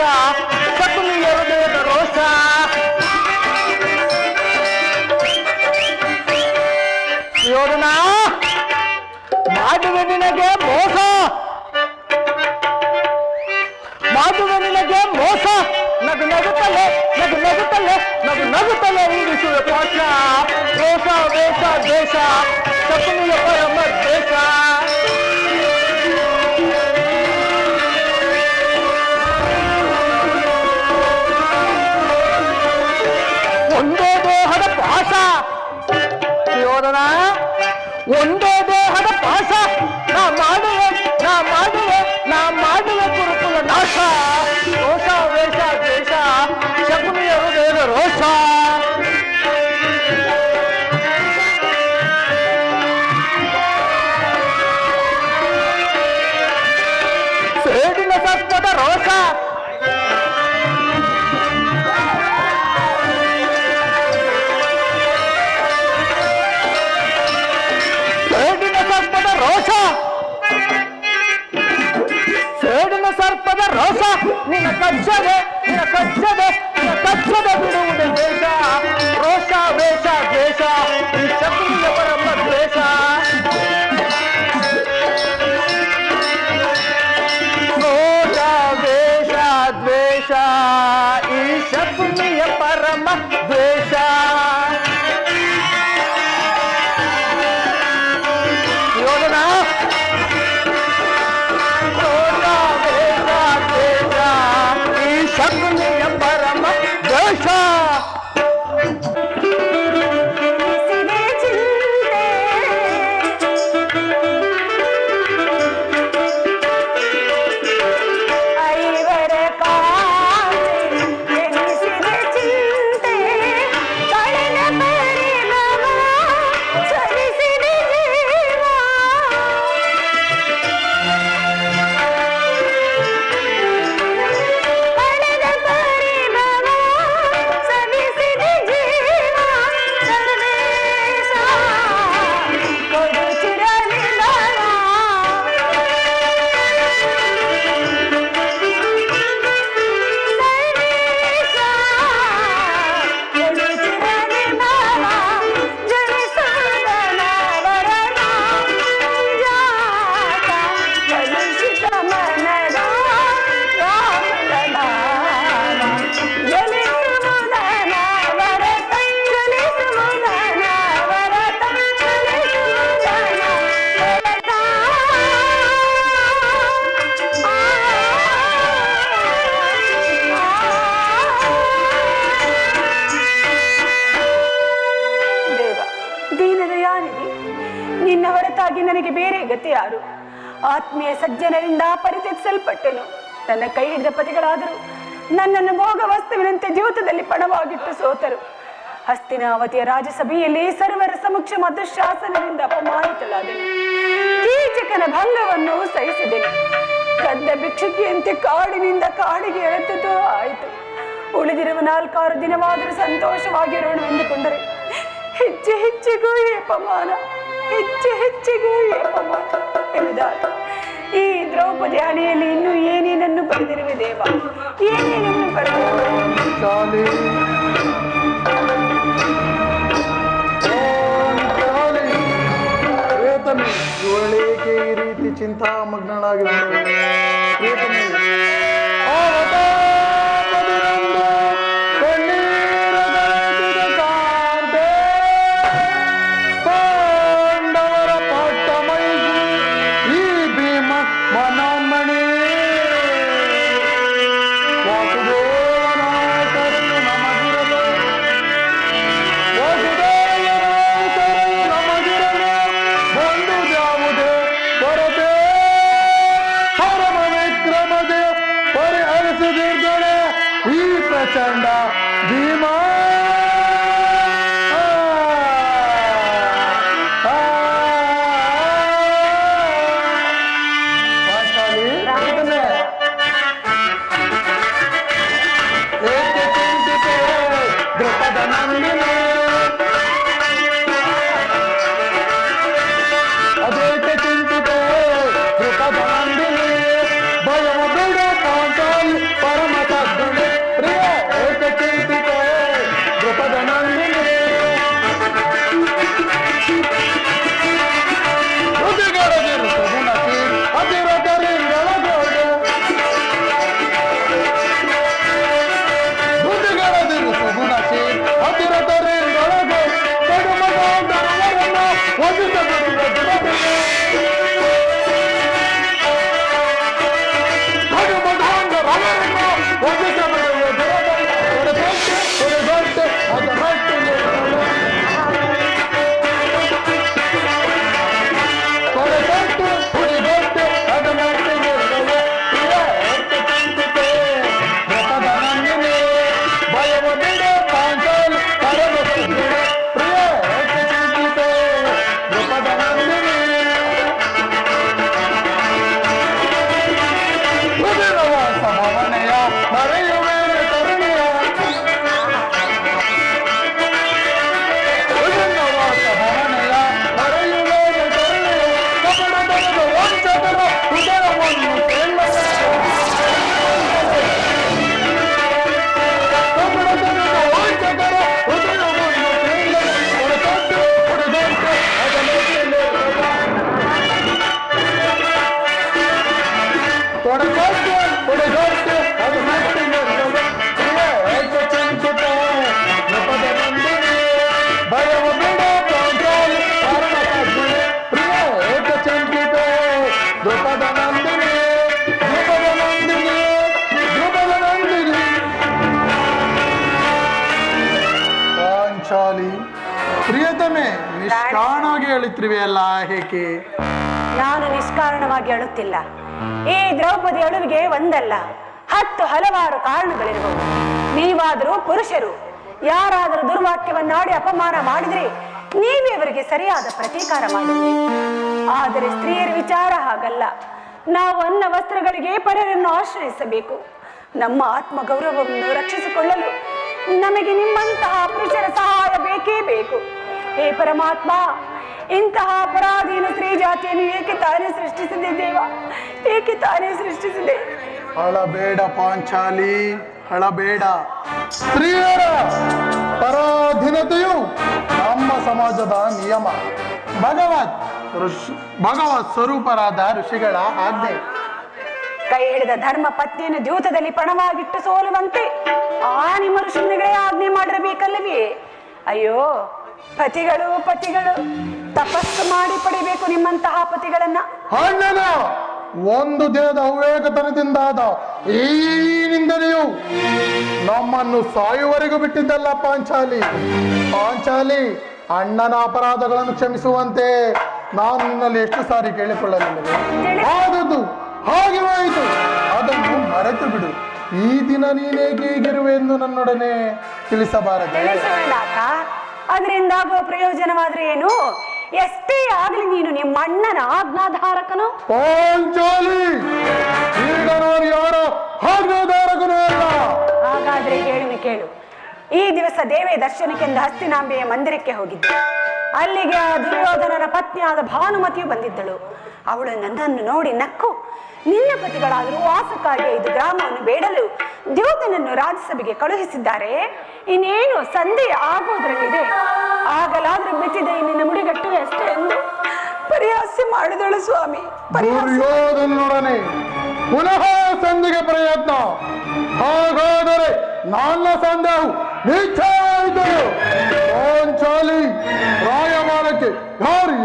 ಶಕುನಿಯ ಹೃದಯದ ರೋಷ. ಯೋಧನ, ಮಾಡುವೆ ನಿನಗೆ ಮೋಸ, ಮಾಡುವೆ ನಿನಗೆ ಮೋಸ. ನಗು ನಗುತ್ತಲೇ ಈಡಿಸುವೆ ಪಾಶ. ರೋಷ ವೇಷ ದ್ವೇಷ, ಶಕುನಿಯ ಪರಮ ದ್ವೇಷ. ಒಂದೇ ದೇಹದ ಪಾಶ ಯೋಧನ, ಒಂದೇ ದೇಹದ ಪಾಶ. ನಾ ಮಾಡುವೆ ಕುರುಕುಲ ನಾಶ. ರೋಷ ವೇಷ ದ್ವೇಷ, ಶಕುನಿಯ ಹೃದಯದ ರೋಷ. ಸೇಡಿನ ಸರ್ಪದ ರೋಷ. ಸೇಡಿನ ಸರ್ಪದ ರೋಷ. ನಿನ್ನ ಕಚ್ಚದೆ ಬಿಡುವುದೇ ದ್ವೇಷ. ರೋಷ ವೇಷ ದ್ವೇಷ, ಈ ಶಕುನಿಯ ಪರಮ ದ್ವೇಷ. ರೋಷ ವೇಷ ದ್ವೇಷ, ಈ ಶಕುನಿಯ ಪರಮ ದ್ವೇಷ. ಯೋಧನ, ಶಕುನಿಯ ಪರಮ ದ್ವೇಷ. ನಿನ್ನ ಹೊರತಾಗಿ ನನಗೆ ಬೇರೆ ಗತಿ ಯಾರು? ಆತ್ಮೀಯ ಸಜ್ಜನರಿಂದ ಪರಿತ್ಯಜಿಸಲ್ಪಟ್ಟೆನು. ನನ್ನ ಕೈ ಹಿಡಿದ ಪತಿಗಳಾದರೂ ನನ್ನನ್ನು ಭೋಗ ವಸ್ತುವಿನಂತೆ ಜೀವಿತದಲ್ಲಿ ಪಣವಾಗಿಟ್ಟು ಸೋತರು. ಹಸ್ತಿನಾವತಿಯ ರಾಜಸಭೆಯಲ್ಲಿ ಸರ್ವರ ಸಮಕ್ಷಮ ದುಶ್ಯಾಸನದಿಂದ ಅಪಮಾನಿತಳಾದೆನು. ಕೀಚಕನ ಭಂಗವನ್ನು ಸಹಿಸಿದೆನು. ಗದ್ದ ಭಿಕ್ಷುಕಿಯಂತೆ ಕಾಡಿನಿಂದ ಕಾಡಿಗೆ ಎಳೆದದ್ದು ಆಯಿತು. ಉಳಿದಿರುವ 4-6 ದಿನವಾದರೂ ಸಂತೋಷವಾಗಿರೋಣ ಎಂದುಕೊಂಡರೆ ಹೆಚ್ಚು ಹೆಚ್ಚಿಗೂ ಈ ಅಪಮಾನ, ಹೆಚ್ಚು ಹೆಚ್ಚಿಗೂ ಈ ಅಪಮಾನ ಎನ್ನುವುದಾದ ಈ ದ್ರೌಪದಿ ಹಣೆಯಲ್ಲಿ ಇನ್ನು ಏನೇನನ್ನು ಬರೆದಿರುವೆ ದೇವ, ಏನೇನನ್ನು ಬರೆದಿರುವೆ. ಇವಳೇಕೆ ಈ ರೀತಿ ಚಿಂತಾಮಗ್ನಳಾಗಿ ಪ್ರಚಂಡ ಭೀಮಾ ದ್ರುಪದ ನಂದಿನಿ ಅದೇಕೆ ಚಿಂತಿತೆ ದ್ರುಪದ ನಂದಿನಿ ಭಯವ ಬಿಡ ಪಾಂಚಾಲಿ ಪರಮ ಸದ್ಗುಣಿ ಪ್ರಿಯ ಏಕೆ ಚಿಂತಿತೆ ದ್ರುಪದ ನಂದಿನಿ ಹೃದಯಗಳದಿರು ಸುಗುಣಸಿ ಅತಿರತರಿಂಗಳಗೋಡೆ ಹೃದಯಗಳದಿರು ಸುಗುಣಸಿ ಅತಿರತರಿಂಗಳಗೋಡೆ ಕಡುಮಗಾಂಧರವರನ್ನ ವಧಿಸಬಿಡುವ ದುರದಿಗೆ ಕಡುಮಗಾಂಧರವರನ್ನ ವಧಿಸಬಿಡುವ ದುರದಿಗೆ ಹೊರಗಟ್ಟೆ ಅದ ಮಟ್ಟಿಗೆ ಹೊರಗಟ್ಟೆ ಹುಡಿಗಟ್ಟೆ ಅದ ಮಟ್ಟಿಗೆ ಪ್ರಿಯ ಏಕೆ ಚಿಂತಿತೆ ದ್ರುಪದ ನಂದಿನಿ ಭಯವ ಬಿಡ ಪಾಂಚಾಲಿ ಪರಮ ಸದ್ಗುಣಿ ಪ್ರಿಯ ಏಕೆ ಚಿಂತಿತೆ ದ್ರುಪದ ನಂದಿನಿ ಹೃದಯವಾಸ ಭವನೆಯ ಮರೆಯುವೇನೆ ಕರುಣೆಯ ಹೃದಯವಾಸ ಭವನೆಯ ಮರೆಯುವೇನೆ ಕರುಣೆಯ ಕಪಟತನದ ವಂಚಕರ ಹೃದಯವನ್ನು ಕೇಳದ ಕಪಟತನದ ವಂಚಕರ ಹೃದಯವನ್ನು ಕೇಳದ ಹೊರತಟ್ಟು ಹೊಡೆದಂತೆ ಅದನ್ನೇ ತೊಡಗಟ್ಟೆ ಹೊಡೆಗಟ್ಟೆ ಅದು ಮಟ್ಟಿಗೆ ಏಕೆ ಚಿಂತಿತೆ ದ್ರುಪದ ನಂದಿನಿ ಭಯವ ಬಿಡ ಪಾಂಚಾಲಿ ಪರಮ ಸದ್ಗುಣಿ ಪ್ರಿಯ ಏಕೆ ಚಿಂತಿತೆ ದ್ರುಪದ ನಂದಿನಿ ದ್ರುಪದ ನಂದಿನಿ ದ್ರುಪದ ನಂದಿನಿ ಪಾಂಚಾಲಿ ಪ್ರಿಯತಮೆ ನಿಷ್ಕಾಣವಾಗಿ ಹೇಳಿತ್ರಿವೆಯಲ್ಲ ಏಕೆ ನಾನು ನಿಷ್ಕಾರಣವಾಗಿ ಅಳುತ್ತಿಲ್ಲ. ಈ ದ್ರೌಪದಿ ಅಳುವಿಗೆ ಒಂದಲ್ಲ 10 ಹಲವಾರು ಕಾರಣಗಳಿರಬಹುದು. ನೀವಾದರೂ ಪುರುಷರು ಯಾರಾದರೂ ದುರ್ವಾಕ್ಯವನ್ನಾಡಿ ಅಪಮಾನ ಮಾಡಿದರೆ ನೀವೇ ಅವರಿಗೆ ಸರಿಯಾದ ಪ್ರತೀಕಾರ ಮಾಡುವುದು. ಆದರೆ ಸ್ತ್ರೀಯರ ವಿಚಾರ ಹಾಗಲ್ಲ. ನಾವು ಅನ್ನ ವಸ್ತ್ರಗಳಿಗೆ ಪರರನ್ನು ಆಶ್ರಯಿಸಬೇಕು. ನಮ್ಮ ಆತ್ಮ ಗೌರವವನ್ನು ರಕ್ಷಿಸಿಕೊಳ್ಳಲು ನಮಗೆ ನಿಮ್ಮಂತಹ ಪುರುಷರ ಸಹಾಯ ಬೇಕೇ ಬೇಕು. ಹೇ ಪರಮಾತ್ಮ, ಇಂತಹ ಅಪರಾಧೀನ ಸ್ತ್ರೀ ಜಾತಿಯನ್ನು ಏಕೆ ತಾನೇ ಸೃಷ್ಟಿಸಿದೆ ದೇವ, ಏಕೆ ತಾನೇ ಸೃಷ್ಟಿಸಿದೆ? ಅಳಬೇಡ ಪಾಂಚಾಲಿ, ಅಳಬೇಡ. ಸ್ತ್ರೀಯರ ಪರಾಧೀನತೆಯು ನಮ್ಮ ಸಮಾಜದ ನಿಯಮ. ಭಗವತ್ ಸ್ವರೂಪರಾದ ಋಷಿಗಳ ಆಜ್ಞೆ. ಕೈ ಹಿಡಿದ ಧರ್ಮ ಪತ್ನಿಯನ್ನು ದ್ಯೂತದಲ್ಲಿ ಪಣವಾಗಿಟ್ಟು ಸೋಲುವಂತೆ ಆ ನಿಮ್ಮ ಋಷಿಗಳೇ ಆಜ್ಞೆ ಮಾಡಿರಬೇಕಲ್ಲವೇ? ಅಯ್ಯೋ ಪತಿಗಳು ತಪಸ್ಸು ಮಾಡಿ ಪಡಿಬೇಕು ನಿಮ್ಮಂತಹ ಪತಿಗಳನ್ನ. ಅಣ್ಣನ ಒಂದು ದಿನದ ಅವಿವೇಕತನದಿಂದಾದ ಈ ನಿಂದನೆಯು ನಮ್ಮನ್ನು ಸಾಯುವವರೆಗೂ ಬಿಟ್ಟಿದ್ದಲ್ಲ ಪಾಂಚಾಲಿ. ಅಣ್ಣನ ಅಪರಾಧಗಳನ್ನು ಕ್ಷಮಿಸುವಂತೆ ನಾನು ನಿನ್ನಲ್ಲಿ ಎಷ್ಟು ಸಾರಿ ಕೇಳಿಕೊಳ್ಳಲಿಲ್ಲವೇ? ಆದದ್ದು ಹಾಗೆ ಹೋಯಿತು, ಅದನ್ನು ಮರೆತು ಬಿಡು. ಈ ದಿನ ನೀನೇಗೆ ಹೀಗಿರುವೆ ಎಂದು ನನ್ನೊಡನೆ ತಿಳಿಸಬಾರದೆ? ಅದರಿಂದಾಗುವ ಪ್ರಯೋಜನವಾದ್ರೆ ಏನು? ಎಷ್ಟೇ ಆಗಲಿ ನೀನು ನಿಮ್ಮ ಅಣ್ಣನ ಆಜ್ಞಾಧಾರಕನು. ಪಾಂಚಾಲಿ, ಈಗ ನಾನು ಯಾರ ಆಜ್ಞಾಧಾರಕನೂ ಅಲ್ಲ. ಹಾಗಾದ್ರೆ ಹೇಳುವೆ ಕೇಳು. ಈ ದಿವಸ ದೇವೇ ದರ್ಶನಕ್ಕೆಂದು ಹಸ್ತಿನಾಂಬೆಯ ಮಂದಿರಕ್ಕೆ ಹೋಗಿದ್ದೆ. ಅಲ್ಲಿಗೆ ಆ ದುರ್ಯೋಧನನ ಪತ್ನಿಯಾದ ಭಾನುಮತಿಯು ಬಂದಿದ್ದಳು. ಅವಳು ನನ್ನನ್ನು ನೋಡಿ ನಕ್ಕು, ನಿನ್ನ ಪತಿಗಳಾದರೂ ವಾಸಕ್ಕಾಗಿ ಇದು ಗ್ರಾಮವನ್ನು ಬೇಡಲು ದ್ಯೋತನನ್ನು ರಾಜ್ಯಸಭೆಗೆ ಕಳುಹಿಸಿದ್ದಾರೆ, ಇನ್ನೇನು ಸಂಧಿ ಆಗುವುದರಲ್ಲಿದೆ, ಆಗಲಾದ್ರೂ ಬಿಟ್ಟಿದೆ ನಿನ್ನ ಮುಡಿಗಟ್ಟುವೆ ಅಷ್ಟೇ ಎಂದು ಪರಿಹಾಸ್ಯ ಮಾಡಿದಳು ಸ್ವಾಮಿ. ದುರ್ಯೋಧನನೊಡನೆ ಪುನಃ ಸಂಧಿಗೆ ಪ್ರಯತ್ನ. ಹಾಗಾದರೆ ನನ್ನ ಸಂದೇಹವು ನಿಶ್ಚಯಿತು. ಪಾಂಚಾಲಿ ರಾಯಮಾನಕ್ಕೆ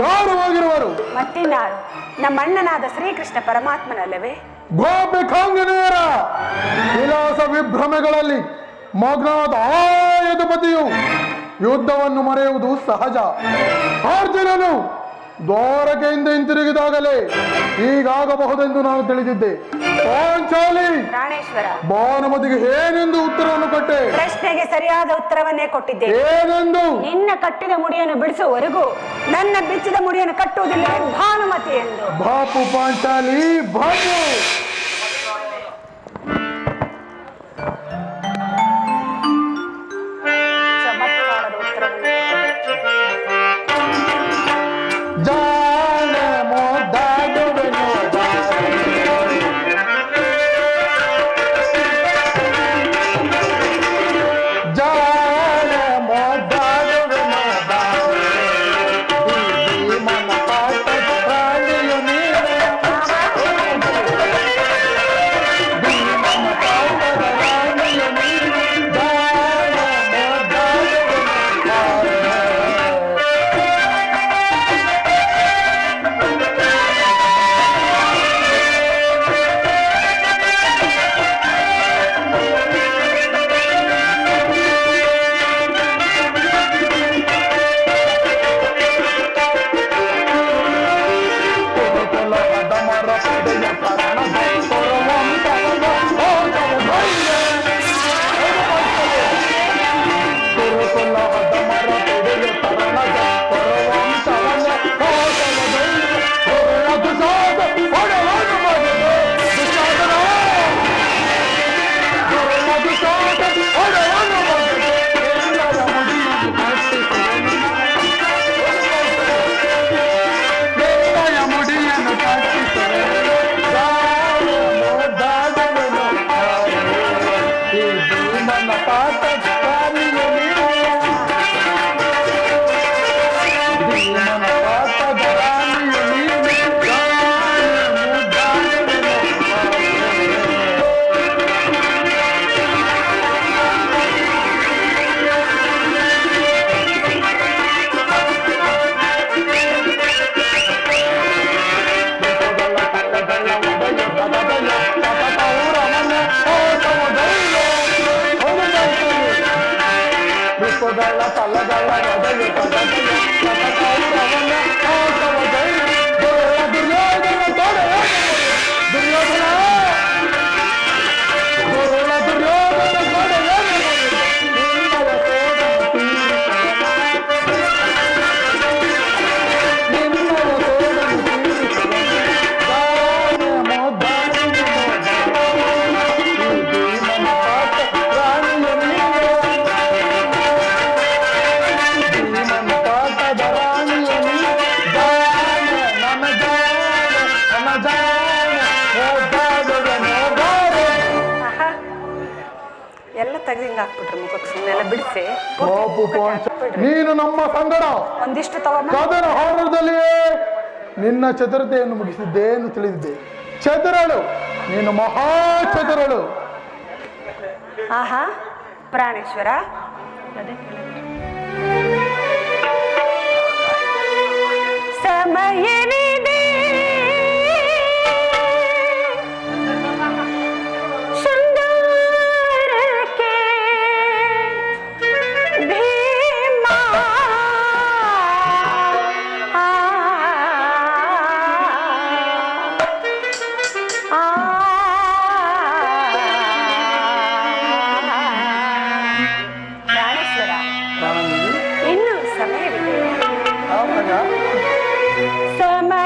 ಯಾರು ಹೋಗಿರುವರು? ಮತ್ತಿನ್ನಾರು? ನಮ್ಮಣ್ಣನಾದ ಶ್ರೀಕೃಷ್ಣ ಪರಮಾತ್ಮನಲ್ಲವೇ? ಗೋಪಿಕಾಂಗನೆಯರ ವಿಲಾಸ ವಿಭ್ರಮೆಗಳಲ್ಲಿ ಮಗ್ನಾದ ಆಯುಧಪತಿಯು ಯುದ್ಧವನ್ನು ಮರೆಯುವುದು ಸಹಜ. ಅರ್ಜುನನು ದ್ವಾರಕೆಯಿಂದ ಹಿಂತಿರುಗಿದಾಗಲೇ ಹೀಗಾಗಬಹುದೆಂದು ನಾನು ತಿಳಿದಿದ್ದೆ. ಪಾಂಚಾಲಿ ಪ್ರಾಣೇಶ್ವರ, ಭಾನುಮತಿಗೆ ಏನೆಂದು ಉತ್ತರವನ್ನು ಕೊಟ್ಟೆ? ಪ್ರಶ್ನೆಗೆ ಸರಿಯಾದ ಉತ್ತರವನ್ನೇ ಕೊಟ್ಟಿದ್ದೆ. ಏನೆಂದು? ನಿನ್ನ ಕಟ್ಟಿದ ಮುಡಿಯನ್ನು ಬಿಡಿಸುವವರೆಗೂ ನನ್ನ ಬಿಚ್ಚಿದ ಮುಡಿಯನ್ನು ಕಟ್ಟುವುದಿಲ್ಲ ಭಾನುಮತಿ ಎಂದು. ಬಾಪು ಪಾಂಚಾಲಿ ಬಾಪು. ಚಮತ್ಕಾರದ ಉತ್ತರವನ್ನು ನೀನು ನಮ್ಮ ಸಂಗಡ ಒಂದಿಷ್ಟು ಕದನ ಹಾರದಲ್ಲಿಯೇ ನಿನ್ನ ಚತುರತೆಯನ್ನು ಮುಗಿಸಿದ್ದೆ ಎಂದು ತಿಳಿದಿದ್ದೆ. ಚತುರಳು ನೀನು, ಮಹಾ ಚತುರಳು. ಆಹಾ ಪ್ರಾಣೇಶ್ವರ, ಸಮಯವಿದೆ ಸಮಯ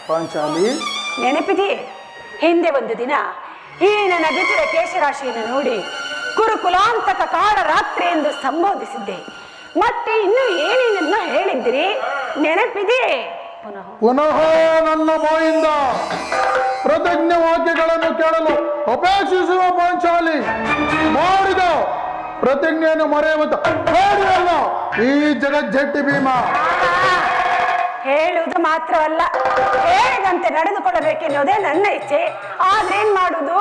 ಪಾಂಚಾಲಿ, ನೆನಪಿದೆಯೇ? ಹಿಂದೆ ಒಂದು ದಿನ ಈ ನನ್ನ ಬಿಚ್ಚಿದ ಕೇಶರಾಶಿಯನ್ನು ನೋಡಿ ಕುರುಕುಲಾಂತಕ ಕಾಳ ರಾತ್ರಿ ಎಂದು ಸಂಬೋಧಿಸಿದ್ದೆ. ಮತ್ತೆ ಇನ್ನು ಏನೇನನ್ನು ಹೇಳಿದ್ರಿ, ನೆನಪಿದೆಯೇ? ಪುನಃ ನನ್ನ ಬಾಯಿಂದ ಪ್ರತಿಜ್ಞೆ ವಾಕ್ಯಗಳನ್ನು ಕೇಳಲು ಅಪೇಕ್ಷಿಸುವ ಪಾಂಚಾಲಿ, ಮಾಡಿದ ಪ್ರತಿಜ್ಞೆಯನ್ನು ಮರೆಯುವಂತ ಬೇಡಿಯಲ್ಲ ಈ ಜಗಜ್ಜಟ್ಟಿ ಭೀಮ. ಹೇಳುವುದು ಮಾತ್ರವಲ್ಲ, ಹೇಳಿದಂತೆ ನಡೆದುಕೊಳ್ಳಬೇಕೆನ್ನುವುದೇ ನನ್ನ ಇಚ್ಛೆ. ಆದ್ರೇನ್ ಮಾಡುವುದು?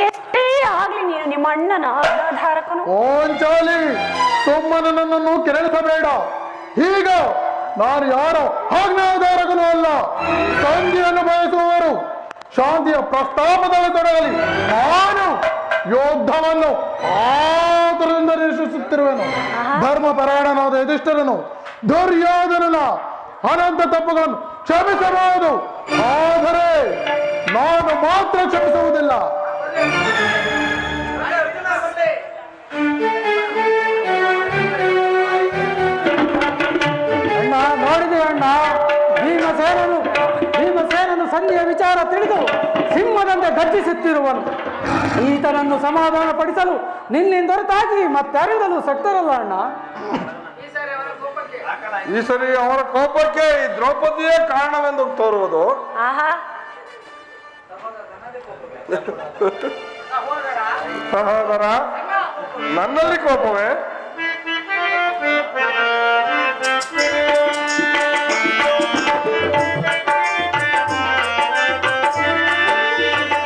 ಎಷ್ಟೇ ಆಗ್ಲಿ ನೀನು ನಿಮ್ಮ ಅಣ್ಣನ ಆಧಾರಕನು. ಪಾಂಚಾಲಿ, ಸುಮ್ಮನೆ ನನ್ನನ್ನು ಕೆರಳಿಸಬೇಡ. ಈಗ ನಾನು ಯಾರೋ ಆಜ್ಞಾಧಾರಕನೂ ಅಲ್ಲ. ಶಾಂತಿಯನ್ನು ಬಯಸುವವರು ಶಾಂತಿಯ ಪ್ರಸ್ತಾಪದಲ್ಲಿ ತೊಡಗಲಿ. ನಾನು ಯೋಧವನ್ನು ಆತುರದಿಂದ ನಿರೀಕ್ಷಿಸುತ್ತಿರುವೆನು. ಧರ್ಮ ಪರಾಯಣನಾದ ಯುಧಿಷ್ಠಿರನು ದುರ್ಯೋಧನನ ಅನಂತ ತಪ್ಪುಗಳನ್ನು ಕ್ಷಮಿಸಬಹುದು, ಆದರೆ ನಾನು ಮಾತ್ರ ಕ್ಷಮಿಸುವುದಿಲ್ಲ. ಅಣ್ಣ, ನೋಡಿದೆ ಅಣ್ಣ, ಭೀಮಸೇನನು ಸಂಧಿಯ ವಿಚಾರ ತಿಳಿದು ಸಿಂಹದಂತೆ ಗರ್ಜಿಸುತ್ತಿರುವನು. ಈತನನ್ನು ಸಮಾಧಾನ ಪಡಿಸಲು ನಿನ್ನಿಂದ ಹೊರತಾಗಿ ಮತ್ತಾರಿಂದಲೂ ಸಕ್ತರಲ್ಲ ಅಣ್ಣ. ಈ ಸರಿ ಅವರ ಕೋಪಕ್ಕೆ ಈ ದ್ರೌಪದಿಯೇ ಕಾರಣವೆಂದು ತೋರುವುದು. ಆಹಾ, ಸಹೋದರ, ನನ್ನಲ್ಲಿ ಕೋಪವೇ?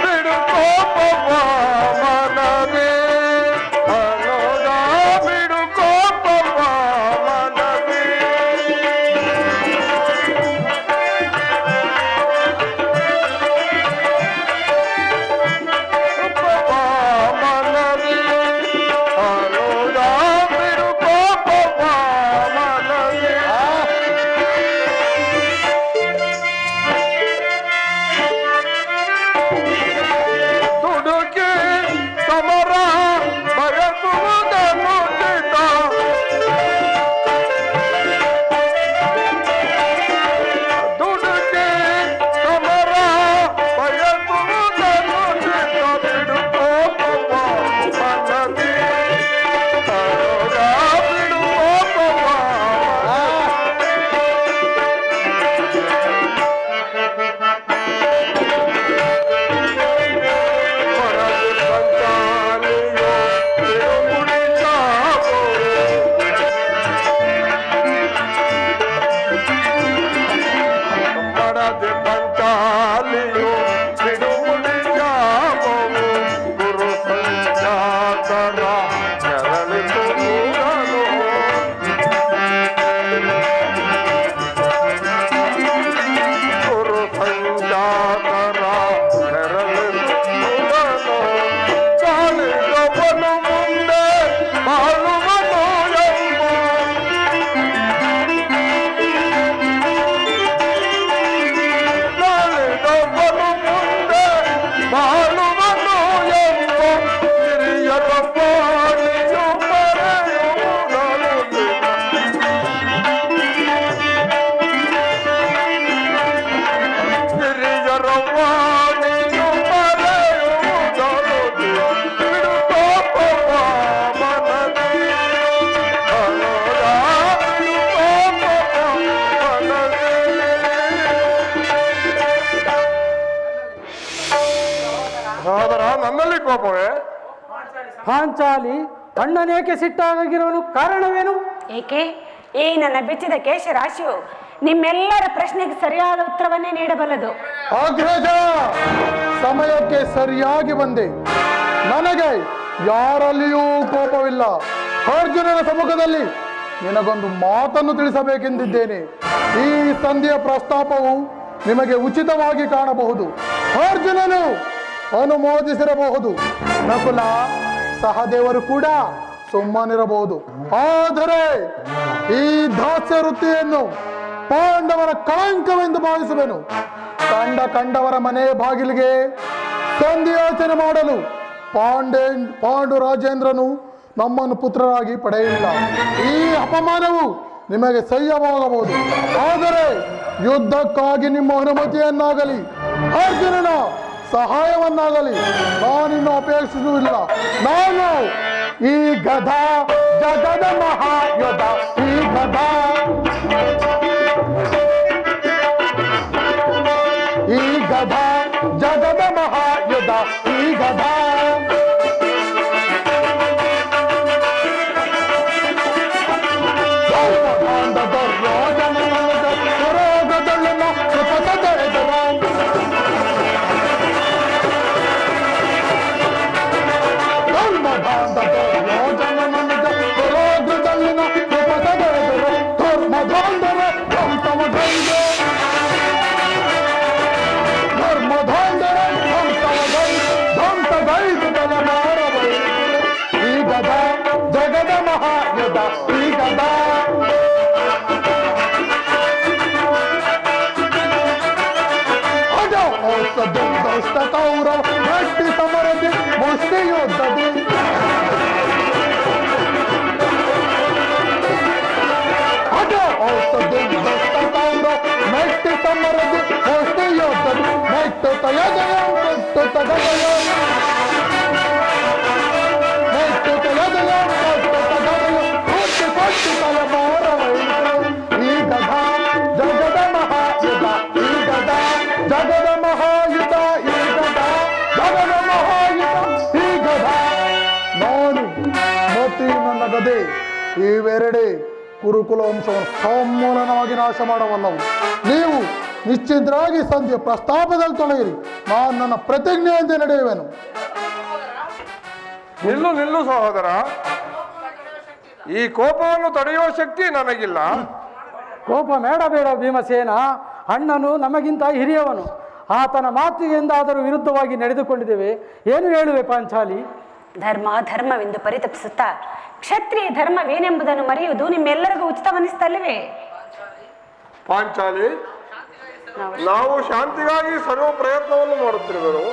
ಬಿಡು ಕೋಪವ ಮನವೇ, ಅನೋದ ಬಿಡು ಕೋಪವ ಮನವೇ. ನನ್ನಲ್ಲಿ ಕೋಪವೇ? ಪಾಂಚಾಲಿ, ಅಣ್ಣನೇಕೆ ಸಿಟ್ಟಾಗಿರುವನು? ಕಾರಣವೇನು? ಏಕೆ? ಈ ನನ್ನ ಬಿಚ್ಚಿದ ಕೇಶರಾಶಿಯು ನಿಮ್ಮೆಲ್ಲರ ಪ್ರಶ್ನೆಗೆ ಸರಿಯಾದ ಉತ್ತರವನ್ನೇ ನೀಡಬಲ್ಲದು. ಅಗ್ರಜ, ಸಮಯಕ್ಕೆ ಸರಿಯಾಗಿ ಬಂದೆ. ನನಗೆ ಯಾರಲ್ಲಿಯೂ ಕೋಪವಿಲ್ಲ. ಅರ್ಜುನನ ಸಮ್ಮುಖದಲ್ಲಿ ನಿನಗೊಂದು ಮಾತನ್ನು ತಿಳಿಸಬೇಕೆಂದಿದ್ದೇನೆ. ಈ ಸಂಧಿಯ ಪ್ರಸ್ತಾಪವು ನಿಮಗೆ ಉಚಿತವಾಗಿ ಕಾಣಬಹುದು. ಅರ್ಜುನನು ಅನುಮೋದಿಸಿರಬಹುದು, ನಕುಲ ಸಹದೇವರು ಕೂಡ ಸುಮ್ಮನಿರಬಹುದು. ಆದರೆ ಈ ದಾಸ್ಯ ವೃತ್ತಿಯನ್ನು ಪಾಂಡವರ ಕಳಂಕವೆಂದು ಭಾವಿಸುವೆನು. ಕಂಡವರ ಮನೆ ಬಾಗಿಲಿಗೆ ಸಂಧಿಯಾಚನೆ ಮಾಡಲು ಪಾಂಡು ರಾಜೇಂದ್ರನು ನಮ್ಮನ್ನು ಪುತ್ರರಾಗಿ ಪಡೆಯಿಲ್ಲ. ಈ ಅಪಮಾನವು ನಿಮಗೆ ಸಹ್ಯವಾಗಬಹುದು, ಆದರೆ ಯುದ್ಧಕ್ಕಾಗಿ ನಿಮ್ಮ ಅನುಮತಿಯನ್ನಾಗಲಿ ಅರ್ಜುನನ ಸಹಾಯವನ್ನಾಗಲಿ ನಾನಿನ್ನು ಅಪೇಕ್ಷಿಸುವುದಿಲ್ಲ. ನಾನು ಈ ಗದಾ ಜಗದ ಮಹಾಯುಧ, ಈ ಗದಾ ಜಗದ ಮಹಾಯುಧ, ಈ ಗದಾ ಕೌರವ ಗಟ್ಟಿ ಸಮರದಿ ಮುಷ್ಟಿಯುದ್ಧದಿ ಕೌರವ ಮೆಟ್ಟಿ ಸಮರದಿ ಮುಷ್ಟಿಯುದ್ಧದಿ ಮೆಟ್ಟು ತಯದಯ ಮೆಟ್ಟು ತಗದಯ ಮೆಟ್ಟು ತಯದಯ ಮೆಟ್ಟು ತಗದಯ ಕೊಟ್ಟು ಕೊಟ್ಟು ತಲೆ ಮಾರವೈತು. ಈ ಗದಾ ಜಗದ ಮಹಾಯುಧ, ಈ ಗದಾ ಜಗದ ಮಹಾಯುಧ, ಈ ಗದಾ ಜಗದ ಮಹಾಯುಧ, ಈ ಗದಾ. ನಾನು ಮತ್ತು ನನ್ನ ಗದೆ ಇವೆರಡೇ ಕುರುಕುಲ ವಂಶವನ್ನು ಸಮೂಲನವಾಗಿ ನಾಶ ಮಾಡಬಲ್ಲವು. ನೀವು ನಿಶ್ಚಿಂತರಾಗಿ ಸಂಧ್ಯೆ ಪ್ರಸ್ತಾಪದಲ್ಲಿ ತೊಳೆಯಿರಿ. ನಾನು ನನ್ನ ಪ್ರತಿಜ್ಞೆಯಂತೆ ನಡೆಯುವೆನು. ನಿಲ್ಲು ಸಹೋದರ, ಈ ಕೋಪವನ್ನು ತಡೆಯುವ ಶಕ್ತಿ ನನಗಿಲ್ಲ. ಕೋಪ ಬೇಡ ಭೀಮಸೇನ. ಅಣ್ಣನು ನಮಗಿಂತ ಹಿರಿಯವನು. ಆತನ ಮಾತಿಗೆ ಎಂದಾದರೂ ವಿರುದ್ಧವಾಗಿ ನಡೆದುಕೊಂಡಿದ್ದೇವೆ. ಏನು ಹೇಳುವೆ ಪಾಂಚಾಲಿ? ಧರ್ಮವೆಂದು ಪರಿತಪಿಸುತ್ತಾ ಕ್ಷತ್ರಿಯ ಧರ್ಮವೇನೆಂಬುದನ್ನು ಮರೆಯುವುದು ನಿಮ್ಮೆಲ್ಲರಿಗೂ ಉಚಿತವನ್ನಿಸ್ತಲ್ಲವೇ? ಪಾಂಚಾಲಿ, ನಾವು ಶಾಂತಿಗಾಗಿ ಸರ್ವ ಪ್ರಯತ್ನವನ್ನು ಮಾಡುತ್ತಿರುವೆವು.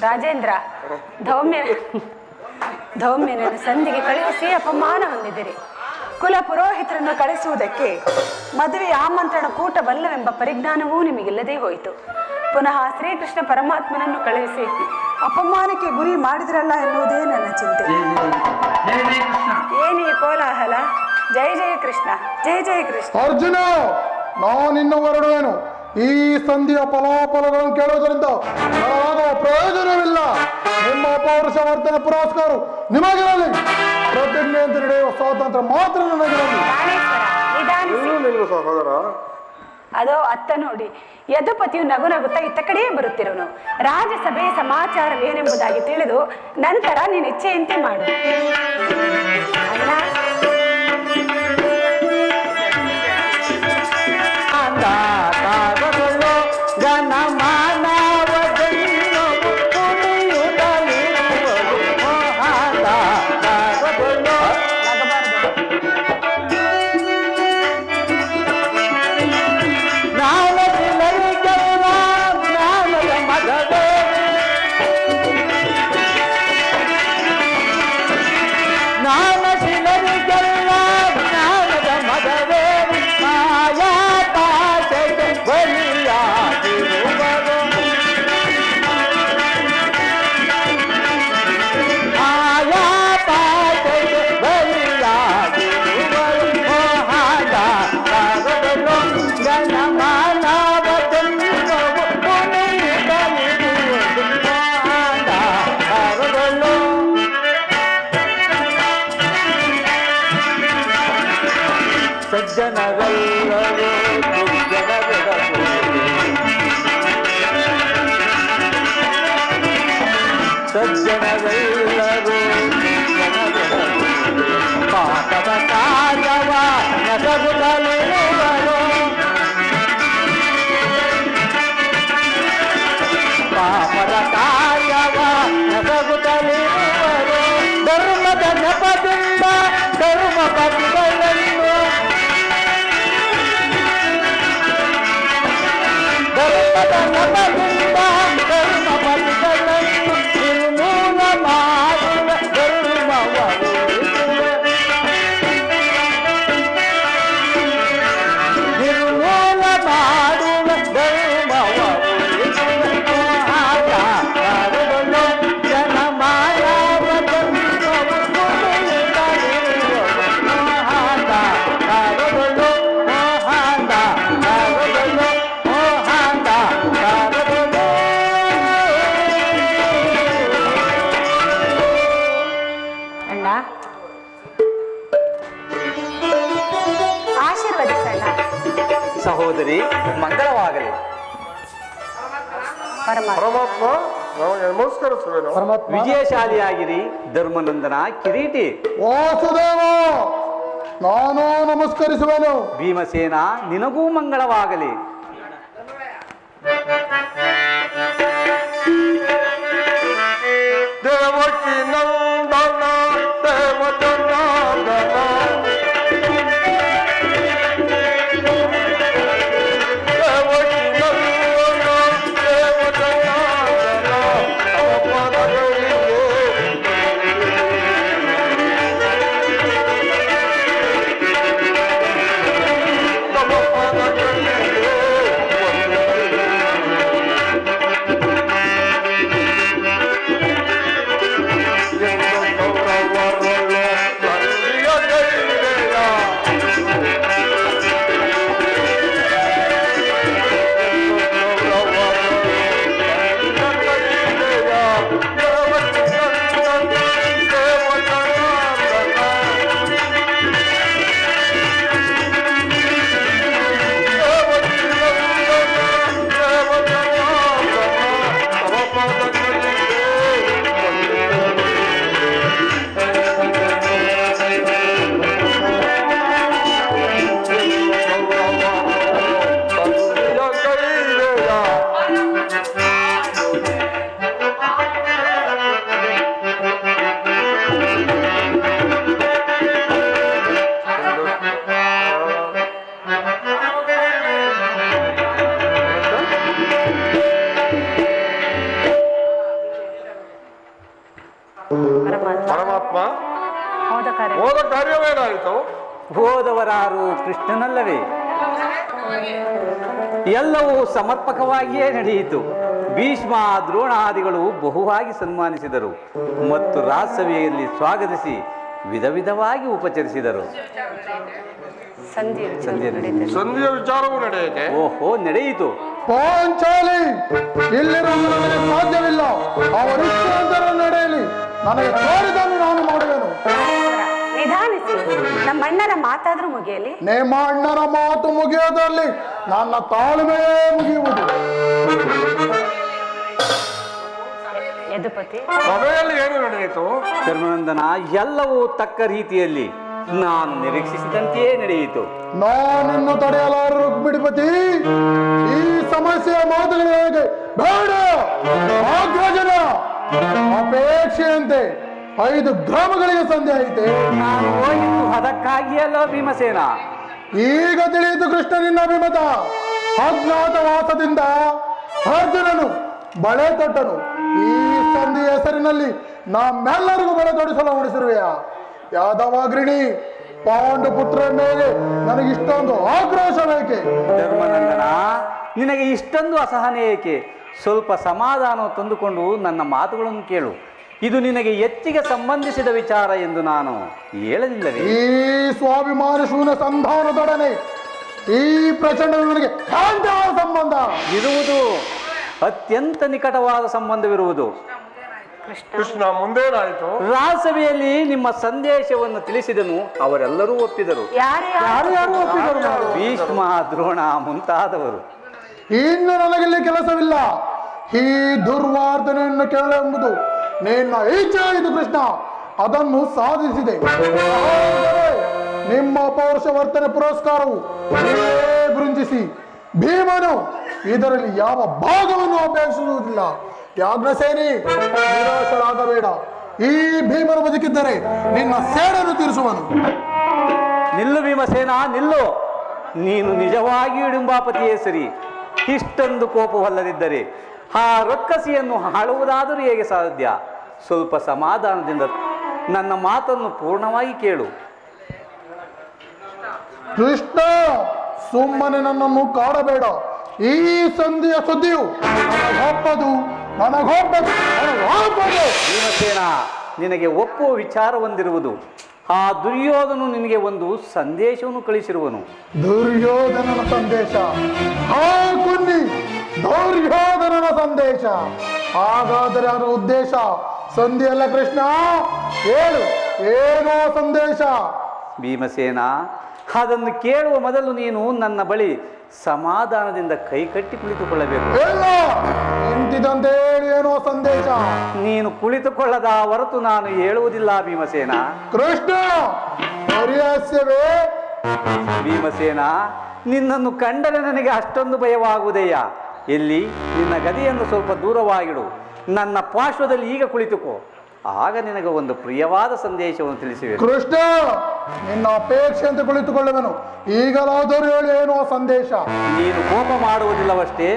ರಾಜೇಂದ್ರ, ಧೌಮ್ಯನನ್ನು ಸಂಧಿಗೆ ಕಳುಹಿಸಿ ಅಪಮಾನ ಹೊಂದಿದಿರಿ. ಕುಲ ಪುರೋಹಿತರನ್ನು ಕಳಿಸುವುದಕ್ಕೆ ಮದುವೆ ಆಮಂತ್ರಣ ಕೂಟವಲ್ಲವೆಂಬ ಪರಿಜ್ಞಾನವೂ ನಿಮಗಿಲ್ಲದೆ ಹೋಯಿತು. ಪುನಃ ಶ್ರೀಕೃಷ್ಣ ಪರಮಾತ್ಮನನ್ನು ಕಳುಹಿಸಿ ಅಪಮಾನಕ್ಕೆ ಗುರಿ ಮಾಡಿದ್ರಲ್ಲ ಎನ್ನುವುದೇ ನನ್ನ ಚಿಂತೆ. ಏನೇ ಕೋಲಾಹಲ? ಜಯ ಜಯ ಕೃಷ್ಣ, ಜಯ ಜಯ ಕೃಷ್ಣ. ಅರ್ಜುನ, ನಾನಿನ್ನು ಹೊರಡುವೆನು. ಈ ಸಂಧಿಯ ಫಲಾಫಲಗಳನ್ನು ಕೇಳುವುದರಿಂದ ನನಗಾಗುವ ಪ್ರಯೋಜನವಿಲ್ಲ. ನಿಮ್ಮ ಪೌರುಷವರ್ಧನ ಪುರಸ್ಕಾರ ನಿಮಗಿರಲಿ. ಪ್ರತಿಜ್ಞೆಯಂತೆ ನಡೆಯುವ ಸ್ವಾತಂತ್ರ್ಯ ಮಾತ್ರ ನನಗಿರಲಿ. ನಿಲ್ಲು ಸಹೋದರ. ಅದೋ ಅತ್ತ ನೋಡಿ, ಯದುಪತಿಯು ನಗುನಗುತ್ತಾ ಇತ್ತ ಕಡೆಯೇ ಬರುತ್ತಿರುವನು. ರಾಜಸಭೆಯ ಸಮಾಚಾರವೇನೆಂಬುದಾಗಿ ತಿಳಿದು ನಂತರ ನೀನು ಇಚ್ಛೆಯಂತೆ ಮಾಡು. ಸಜ್ಜನರೆಲ್ಲರೂ ಪಾಪದ ಕಾರ್ಯವ ನಸಗುತ್ತಲಿರುವರು. ಪಾಪದ ಕಾರ್ಯವ ನಸಗುತ್ತಲಿರುವರು. ಧರ್ಮದ ನೆಪದಿಂದ ಧರ್ಮ ಪತಿಗಳನ್ನು ಧರ್ಮದ ನೆಪದಿಂದ ಧರ್ಮ ಪತಿಗಳನ್ನು ನಿರ್ಮೂಲ ಮಾಡುವ ಧರ್ಮವರು ಸಹೋದರಿ ಮಂಗಳವಾಗಲಿ. ಪರಮಾತ್ಮ ಪರಮಾತ್ಮ ನಮಗೆ ನಮಸ್ಕರಿಸುವೆನು. ವಿಜಯಶಾಲಿಯಾಗಿರಿ ಧರ್ಮನಂದನ ಕಿರೀಟಿ. ವಾಸುದೇವ ನಾನು ನಮಸ್ಕರಿಸುವೆನು. ಭೀಮಸೇನ ನಿನಗೂ ಮಂಗಳವಾಗಲಿ. ದೇವಕಿ ನಂದನ ದೇವಜನಾರ್ದನ ದೇವಕಿ ನಂದನ ದೇವಜನಾರ್ದನ ಅವಪದಗಳಿಗೆ ಪರಮಾತ್ಮ ಹೋದ ಕಾರ್ಯವೇನಾಯಿತು? ಹೋದವರಾರು ಕೃಷ್ಣನಲ್ಲವೇ? ಎಲ್ಲವೂ ಸಮರ್ಪಕವಾಗಿಯೇ ನಡೆಯಿತು. ಭೀಷ್ಮ ದ್ರೋಣಾದಿಗಳು ಬಹುವಾಗಿ ಸನ್ಮಾನಿಸಿದರು ಮತ್ತು ರಾಜಸಭೆಯಲ್ಲಿ ಸ್ವಾಗತಿಸಿ ವಿಧ ವಿಧವಾಗಿ ಉಪಚರಿಸಿದರು. ಸಂಧಿಯ ವಿಚಾರವೂ ನಡೆಯುತ್ತೆ. ಓಹೋ, ನಡೆಯಿತು. ಪಾಂಚಾಲಿ ಇಲ್ಲಿರುವುದು ನನಗೆ ಸಾಧ್ಯವಿಲ್ಲ. ಅವರಿಷ್ಟರ ನಡೆಯಲಿ. ನನಗೆ ತೋರಿದನ್ನು ನಾನು ಮಾಡುವೆನು. ನಿಧಾನಿಸಿ, ನಮ್ಮ ಅಣ್ಣನ ಮಾತಾದ್ರೂ ಮುಗಿಯಲಿ. ನಿಮ್ಮ ಅಣ್ಣನ ಮಾತು ಮುಗಿಯೋದ್ರಲ್ಲಿ ನನ್ನ ತಾಳ್ಮೆಯೇ ಮುಗಿಯುವುದು. ಯದುಪತಿ, ಸಭೆಯಲ್ಲಿ ಏನು ನಡೆಯಿತು? ಧರ್ಮನಂದನ, ಎಲ್ಲವೂ ತಕ್ಕ ರೀತಿಯಲ್ಲಿ ನಾನು ನಿರೀಕ್ಷಿಸಿದಂತೆಯೇ ನಡೆಯಿತು. ನಾನಿನ್ನು ತಡೆಯಲಾರ ರುಕ್ಮಿಣಿಪತಿ. ಈ ಸಮಸ್ಯೆಯ ಮಾತುಗಳು ಹೇಗೆ ಬೇಡ. ಆಗ್ರಜನ ಅಪೇಕ್ಷೆಯಂತೆ 5 ಗ್ರಾಮಗಳಿಗೆ ಸಂಧಿ ಐತೆ. ನಾನು ಹೋಗಿದ್ದು ಅದಕ್ಕಾಗಿಯಲ್ಲ ಭೀಮಸೇನ. ಈಗ ತಿಳಿಯಿತು ಕೃಷ್ಣ ನಿನ್ನ ಅಭಿಮತ. ಅಜ್ಞಾತವಾಸದಿಂದ ಅರ್ಜುನನು ಬಳೆ ತೊಟ್ಟನು. ಈ ಸಂಧಿ ಹೆಸರಿನಲ್ಲಿ ನಮ್ಮೆಲ್ಲರಿಗೂ ಬಳೆ ತೊಡಿಸಲು ಉಣಿಸಿರುವೆಯಾ? ಯಾದವಾಗ್ರಿಣಿ ಪಾಂಡು ಪುತ್ರ ಮೇಲೆ ನನಗೆ ಇಷ್ಟೊಂದು ಆಕ್ರೋಶ ಬೇಕೆ? ಧರ್ಮನಂದನ, ನಿನಗೆ ಇಷ್ಟೊಂದು ಅಸಹನೆ ಏಕೆ? ಸ್ವಲ್ಪ ಸಮಾಧಾನ ತಂದುಕೊಂಡು ನನ್ನ ಮಾತುಗಳನ್ನು ಕೇಳು. ಇದು ನಿನಗೆ ಹೆಚ್ಚಿಗೆ ಸಂಬಂಧಿಸಿದ ವಿಚಾರ ಎಂದು ನಾನು ಹೇಳಲಿಲ್ಲವೇ? ಈ ಸ್ವಾಭಿಮಾನ ಶೂನ್ಯ ಸಂಧಾನದೊಡನೆ ಈ ಪ್ರಚಂಡ ನನಗೆ ಕಾಂತವಾದ ಸಂಬಂಧ ಇರುವುದು, ಅತ್ಯಂತ ನಿಕಟವಾದ ಸಂಬಂಧವಿರುವುದು. ಕೃಷ್ಣ ಮುಂದೇನಾಯಿತು? ರಾಜಸಭೆಯಲ್ಲಿ ನಿಮ್ಮ ಸಂದೇಶವನ್ನು ತಿಳಿಸಿದನು. ಅವರೆಲ್ಲರೂ ಒಪ್ಪಿದರು. ಯಾರು ಒಪ್ಪಿದರು? ಭೀಷ್ಮ ದ್ರೋಣ ಮುಂತಾದವರು. ಇನ್ನು ನನಗಿಲ್ಲಿ ಕೆಲಸವಿಲ್ಲ. ಈ ದುರ್ವಾರ್ಧನೆಯನ್ನು ಕೇಳೆಂಬುದು ನಿನ್ನ ಇಚ್ಛೆ ಆಯಿತು ಕೃಷ್ಣ. ಅದನ್ನು ಸಾಧಿಸಿದೆ. ನಿಮ್ಮ ಪೌರುಷವರ್ತನೆ ಪುರಸ್ಕಾರವು ಗೃಂಜಿಸಿ ಭೀಮನು ಇದರಲ್ಲಿ ಯಾವ ಭಾಗವನ್ನು ಅಪೇಕ್ಷಿಸುವುದಿಲ್ಲ. ಯಾಜ್ಞಸೇನಿ, ನಿರಾಶರಾಗಬೇಡ. ಈ ಭೀಮನು ಬದುಕಿದ್ದರೆ ನಿನ್ನ ಸೇಡನ್ನು ತೀರಿಸುವನು. ನಿಲ್ಲು ಭೀಮಸೇನ, ನಿಲ್ಲು. ನೀನು ನಿಜವಾಗಿಯೂ ಇಡುಂಬಾಪತಿಯೇ ಸರಿ. ಇಷ್ಟೊಂದು ಕೋಪವಲ್ಲದಿದ್ದರೆ ಆ ರಕ್ಕಸಿಯನ್ನು ಆಳುವುದಾದರೂ ಹೇಗೆ ಸಾಧ್ಯ? ಸ್ವಲ್ಪ ಸಮಾಧಾನದಿಂದ ನನ್ನ ಮಾತನ್ನು ಪೂರ್ಣವಾಗಿ ಕೇಳು. ಕೃಷ್ಣ, ಸುಮ್ಮನೆ ನನ್ನನ್ನು ಕಾಡಬೇಡ. ಈ ಸಂಧಿಯ ಸುದ್ದಿಯು ನನಗೊಪ್ಪದು. ಭೀಮಸೇನ, ನಿನಗೆ ಒಪ್ಪುವ ವಿಚಾರ ಹೊಂದಿರುವುದು. ಆ ದುರ್ಯೋಧನು ನಿನಗೆ ಒಂದು ಸಂದೇಶವನ್ನು ಕಳಿಸಿರುವನು. ದುರ್ಯೋಧನನ ಸಂದೇಶ? ಆ ಕುನ್ನಿ ದುರ್ಯೋಧನನ ಸಂದೇಶ. ಹಾಗಾದರೆ ಅದರ ಉದ್ದೇಶ ಸಂಧಿಯಲ್ಲ ಕೃಷ್ಣ. ಹೇಳು, ಏನೋ ಸಂದೇಶ? ಭೀಮಸೇನ, ಅದನ್ನು ಕೇಳುವ ಮೊದಲು ನೀನು ನನ್ನ ಬಳಿ ಸಮಾಧಾನದಿಂದ ಕೈಕಟ್ಟಿ ಕುಳಿತುಕೊಳ್ಳಬೇಕು. ಇಲ್ಲ, ನಿಂತಿದಂತೆ ಹೇಳಿ ಏನೋ ಸಂದೇಶ. ನೀನು ಕುಳಿತುಕೊಳ್ಳದ ಹೊರತು ನಾನು ಹೇಳುವುದಿಲ್ಲ ಭೀಮಸೇನ. ಕೃಷ್ಣ, ಪರಿಹಾಸ್ಯವೇ? ಭೀಮಸೇನ, ನಿನ್ನನ್ನು ಕಂಡರೆ ನನಗೆ ಅಷ್ಟೊಂದು ಭಯವಾಗುವುದಯ್ಯ. ಎಲ್ಲಿ ನಿನ್ನ ಗದಿಯನ್ನು ಸ್ವಲ್ಪ ದೂರವಾಗಿಡು, ನನ್ನ ಪಾರ್ಶ್ವದಲ್ಲಿ ಈಗ ಕುಳಿತುಕೋ, ಆಗ ನಿನಗೆ ಒಂದು ಪ್ರಿಯವಾದ ಸಂದೇಶವನ್ನು ತಿಳಿಸುವೆ. ಕೃಷ್ಣ, ನಿನ್ನ ಅಪೇಕ್ಷೆ ಅಂತ ಕುಳಿತುಕೊಳ್ಳುವೆನು. ಈಗಲಾದರೂ ಹೇಳಿ ಏನೋ ಸಂದೇಶ. ನೀನು ಕೋಪ ಮಾಡುವುದಿಲ್ಲವಷ್ಟೇ?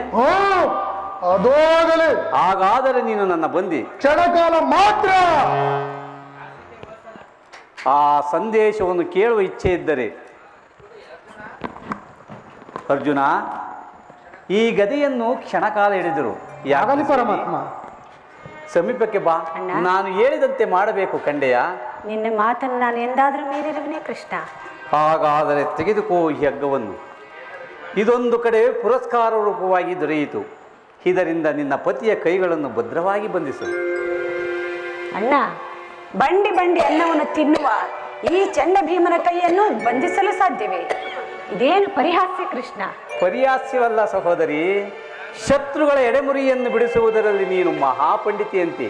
ಅದೋಗಲಿ. ಹಾಗಾದರೆ ನೀನು ನನ್ನ ಬಂದಿ. ಕ್ಷಣಕಾಲ ಮಾತ್ರ. ಆ ಸಂದೇಶವನ್ನು ಕೇಳುವ ಇಚ್ಛೆ ಇದ್ದರೆ ಅರ್ಜುನ, ಈ ಗದೆಯನ್ನು ಕ್ಷಣಕಾಲ ಹಿಡಿದರು. ಆಗಲಿ ಪರಮಾತ್ಮ. ಸಮೀಪಕ್ಕೆ ಬಾ, ನಾನು ಹೇಳಿದಂತೆ ಮಾಡಬೇಕು ಕಂಡೆಯ. ನಿನ್ನ ಮಾತನ್ನು ನಾನು ಎಂದಾದರೂ ಮೀರಿರುವನೇ ಕೃಷ್ಣ. ಹಾಗಾದರೆ ತೆಗೆದುಕೋ ಈ ಹಗ್ಗವನ್ನು. ಇದೊಂದು ಕಡೆ ಪುರಸ್ಕಾರ ರೂಪವಾಗಿ ದೊರೆಯಿತು. ಇದರಿಂದ ನಿನ್ನ ಪತಿಯ ಕೈಗಳನ್ನು ಭದ್ರವಾಗಿ ಬಂಧಿಸು. ಅಣ್ಣ, ಬಂಡಿ ಬಂಡಿ ಅನ್ನವನ್ನು ತಿನ್ನುವ ಈ ಚಂಡ ಭೀಮನ ಕೈಯನ್ನು ಬಂಧಿಸಲು ಸಾಧ್ಯವೇ? ಇದೇನು ಪರಿಹಾಸ್ಯ ಕೃಷ್ಣ? ಪರಿಹಾಸ್ಯವಲ್ಲ ಸಹೋದರಿ, ಶತ್ರುಗಳ ಎಡೆಮುರಿಯನ್ನು ಬಿಡಿಸುವುದರಲ್ಲಿ ನೀನು ಮಹಾಪಂಡಿತಿಯಂತೆ.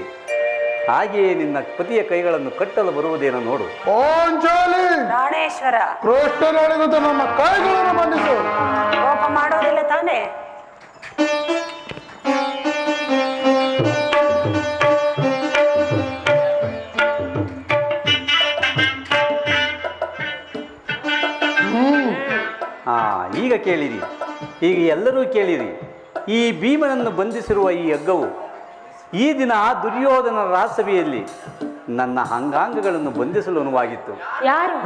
ಹಾಗೆಯೇ ನಿನ್ನ ಪತಿಯ ಕೈಗಳನ್ನು ಕಟ್ಟಲು ಬರುವುದೇನೋ ನೋಡು. ಓಂಚಾಲಿ ಪ್ರಾಣೇಶ್ವರ, ಕೃಷ್ಣನಿಗಿಂತ ನಮ್ಮ ಕೈಗಳನ್ನು ಬಂಧಿಸು. ಕೋಪ ಮಾಡೋದಿಲ್ಲ ತಾನೇ? ಈಗ ಕೇಳಿರಿ, ಈಗ ಎಲ್ಲರೂ ಕೇಳಿರಿ. ಈ ಭೀಮನನ್ನು ಬಂಧಿಸಿರುವ ಈ ಹಗ್ಗವು ಈ ದಿನ ದುರ್ಯೋಧನ ರಾಜಸಭೆಯಲ್ಲಿ ನನ್ನ ಅಂಗಾಂಗಗಳನ್ನು ಬಂಧಿಸಲು ಅನುವಾಗಿತ್ತು. ಯಾರು?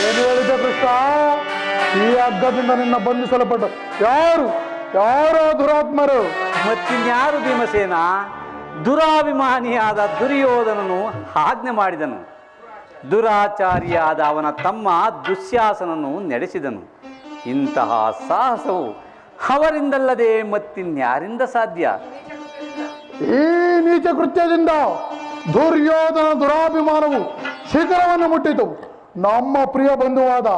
ಏನು ಹೇಳಿದೆ ಕೃಷ್ಣ? ಈ ಹಗ್ಗದಿಂದ ನಿನ್ನ ಬಂಧಿಸಲ್ಪಟ್ಟ ಯಾರು? ಯಾರೋ ದುರಾತ್ಮರು. ಮತ್ತಿನ್ಯಾರು ಭೀಮಸೇನ? ದುರಾಭಿಮಾನಿಯಾದ ದುರ್ಯೋಧನನು ಆಜ್ಞೆ ಮಾಡಿದನು. ದುರಾಚಾರಿಯಾದ ಅವನ ತಮ್ಮ ದುಶ್ಯಾಸನನು ನಡೆಸಿದನು. ಇಂತಹ ಸಾಹಸವು ಅವರಿಂದಲ್ಲದೆ ಮತ್ತಿನ್ಯಾರಿಂದ ಸಾಧ್ಯ? ಈ ನೀಚ ಕೃತ್ಯದಿಂದ ದುರ್ಯೋಧನ ದುರಾಭಿಮಾನವು ಶಿಖರವನ್ನು ಮುಟ್ಟಿತು. ನಮ್ಮ ಪ್ರಿಯ ಬಂಧುವಾದ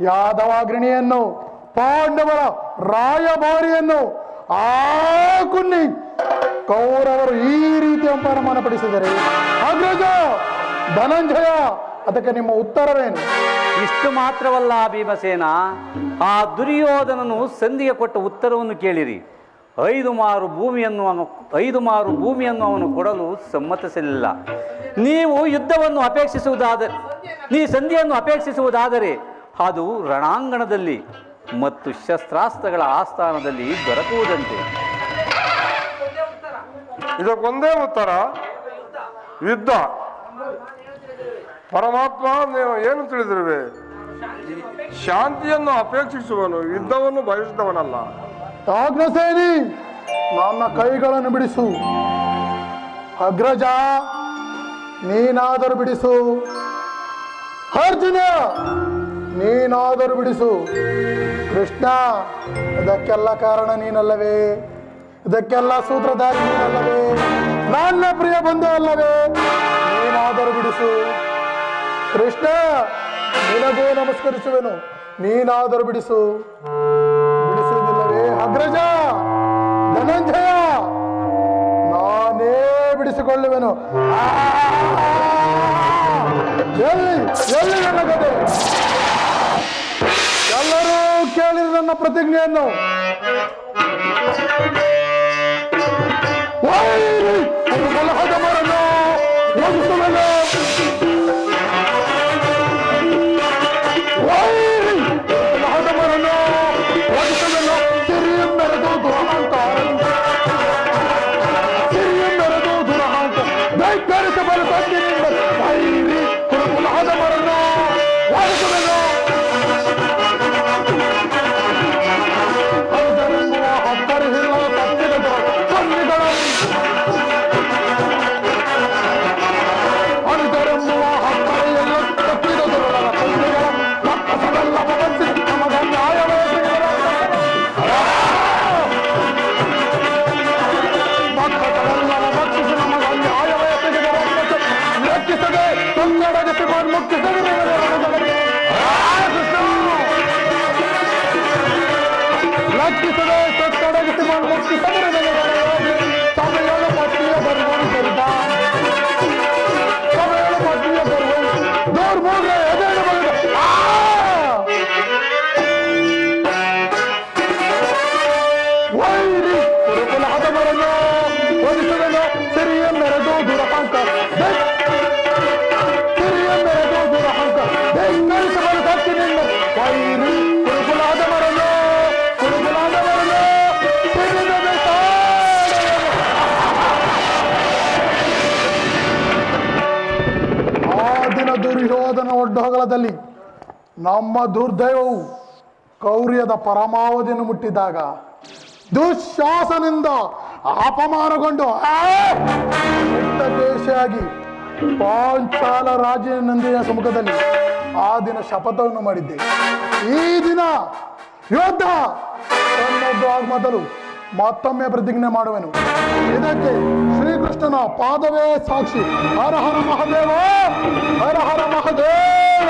ಯಾದವಾಗ್ರಣಿಯನ್ನು, ಪಾಂಡವರ ರಾಯಭಾರಿಯನ್ನು ಆ ಕುನ್ನಿ ಕೌರವರು ಈ ರೀತಿ ಅಪಮಾನ ಪಡಿಸಿದರೆ ಅಗ್ರಜ ಧನಂಜಯ, ಅದಕ್ಕೆ ನಿಮ್ಮ ಉತ್ತರವೇನು? ಇಷ್ಟು ಮಾತ್ರವಲ್ಲ ಭೀಮಸೇನ, ಆ ದುರ್ಯೋಧನನು ಸಂಧಿಗೆ ಕೊಟ್ಟ ಉತ್ತರವನ್ನು ಕೇಳಿರಿ. 5 ಮಾರು ಭೂಮಿಯನ್ನು ಅವನು ಕೊಡಲು ಸಮ್ಮತಿಸಲಿಲ್ಲ. ನೀವು ಯುದ್ಧವನ್ನು ಅಪೇಕ್ಷಿಸುವುದಾದರೆ, ಸಂಧಿಯನ್ನು ಅಪೇಕ್ಷಿಸುವುದಾದರೆ ಅದು ರಣಾಂಗಣದಲ್ಲಿ ಮತ್ತು ಶಸ್ತ್ರಾಸ್ತ್ರಗಳ ಆಸ್ಥಾನದಲ್ಲಿ ದೊರಕುವುದಂತೆ. ಇದಕ್ಕೊಂದೇ ಉತ್ತರ, ಯುದ್ಧ. ಪರಮಾತ್ಮ, ನೀವು ಏನು ತಿಳಿದಿರುವೆ? ಶಾಂತಿಯನ್ನು ಅಪೇಕ್ಷಿಸುವನು, ಯುದ್ಧವನ್ನು ಬಯಸಿದವನಲ್ಲ. ಅಗ್ರಸೇನಿ, ನನ್ನ ಕೈಗಳನ್ನು ಬಿಡಿಸು. ಅಗ್ರಜ, ನೀನಾದರೂ ಬಿಡಿಸು. ಅರ್ಜುನ, ನೀನಾದರೂ ಬಿಡಿಸು. ಕೃಷ್ಣ, ಇದಕ್ಕೆಲ್ಲ ಕಾರಣ ನೀನಲ್ಲವೇ? ಇದಕ್ಕೆಲ್ಲ ಸೂತ್ರಧಾರಿ ನೀನಲ್ಲವೇ? ನನ್ನ ಪ್ರಿಯ ಬಂಧು ಅಲ್ಲವೇ? ನೀನಾದರೂ ಬಿಡಿಸು. ಕೃಷ್ಣ, ನಿನಗೂ ನಮಸ್ಕರಿಸುವೆನು. ನೀನಾದರೂ ಬಿಡಿಸು. ಬಿಡಿಸು ಪ್ರತಿಜ್ಞೆಯನ್ನು. ವೈರಿ ಕುರುಕುಲಹದ ಮರನು ಒದಿಸುವೆನು. ವೈರಿ ಕುರುಕುಲಹದ ಮರನು ಒದಿಸುವೆನು. ಸಿರಿಯಂ ಮೆರೆದು ದುರಹಂಕಾರನು. ಸಿರಿಯಂ ಮೆರೆದು ದುರಹಂಕ ಧೈರ್ಯರಿಸಬಲ್ಲ ತಂದಿನಿಂದ ವೈರಿ ಕುರುಕುಲಹದ ಮರನು ಒದಿಸುವೆನು. ಅದರೆಂಬುವ ಹತ್ತರಿಹಿಲ್ಲ ತಪ್ಪಿದ ಕಣ್ಣಿಗಳು. ಅನುದರೆಂಬುವ ಹತ್ತರೆಯಲ್ಲ ತಪ್ಪಿದ ದುರುಳರ ಕಣ್ಣಿಗಳ ಮಕ್ಕಸವೆಲ್ಲ ಬದಲಿಸಿ ನಮಗ ನ್ಯಾಯವೇ ಮಕ್ಕಸವೆಲ್ಲ ಬದಲಿಸಿ ನಮಗ ನ್ಯಾಯವೇ ತೆಗೆದರಂತೆ ಲೆಕ್ಕಿಸದೆ ಕನ್ನಡಗತಿ ಮಾಡಿ ಮುಖ್ಯಿಸದೆ ಲಕ್ಷಿಸದೆ ಸತ್ತಡಗಿಸಿ ಮಾಡಿ ಮುಖ್ಯಿಸದೆ ಸಭೆಗಳು ಪಟ್ಟಿಯ ಬರುವುದು ಸರಿತ. ಸಭೆಗಳು ಪಟ್ಟಿಯ ಬರುವುದು ದೂರ್ಮೂಲ ಎದೆಯನ್ನು ಬರೆದ ವೈರಿ ಕುರುಕುಲಹದ ಮರನು ಒದಿಸುವೆನು. ಸಿರಿಯ ಮೆರೆದು ದುರಹಂಕ ಸಿರಿಯ ಮೆರೆದು ದುರಹಂಕ ಬೆಂಗಳಿಸಬಲು ಸತ್ತಿನಿಂದ ವೈರಿ ಕುರುಕುಲಹದ ಮರನು ಕುರುಕುಲಹದ ಮರನು ಸಿರಿದ ಆ ದಿನ ದುರ್ಯೋಧನ ಒಡ್ಡಹೊಗಳದಲ್ಲಿ ನಮ್ಮ ದುರ್ದೈವವು ಕೌರ್ಯದ ಪರಮಾವಧಿಯನ್ನು ಮುಟ್ಟಿದಾಗ ದುಶ್ಯಾಸನಿಂದ ಅಪಮಾನಗೊಂಡು ದೇಶಿಯಾಗಿ ಪಾಂಚಾಲ ರಾಜ ನಂದಿಯ ಸಮ್ಮುಖದಲ್ಲಿ ಆ ದಿನ ಶಪಥವನ್ನು ಮಾಡಿದ್ದೆ. ಈ ದಿನ ಯೋಧ ತನ್ನೊಬ್ಬ ಮೊದಲು ಮತ್ತೊಮ್ಮೆ ಪ್ರತಿಜ್ಞೆ ಮಾಡುವೆನು. ಇದಕ್ಕೆ ಶ್ರೀಕೃಷ್ಣನ ಪಾದವೇ ಸಾಕ್ಷಿ. ಹರ ಹರ ಮಹಾದೇವ, ಹರ ಹರ ಮಹಾದೇವ.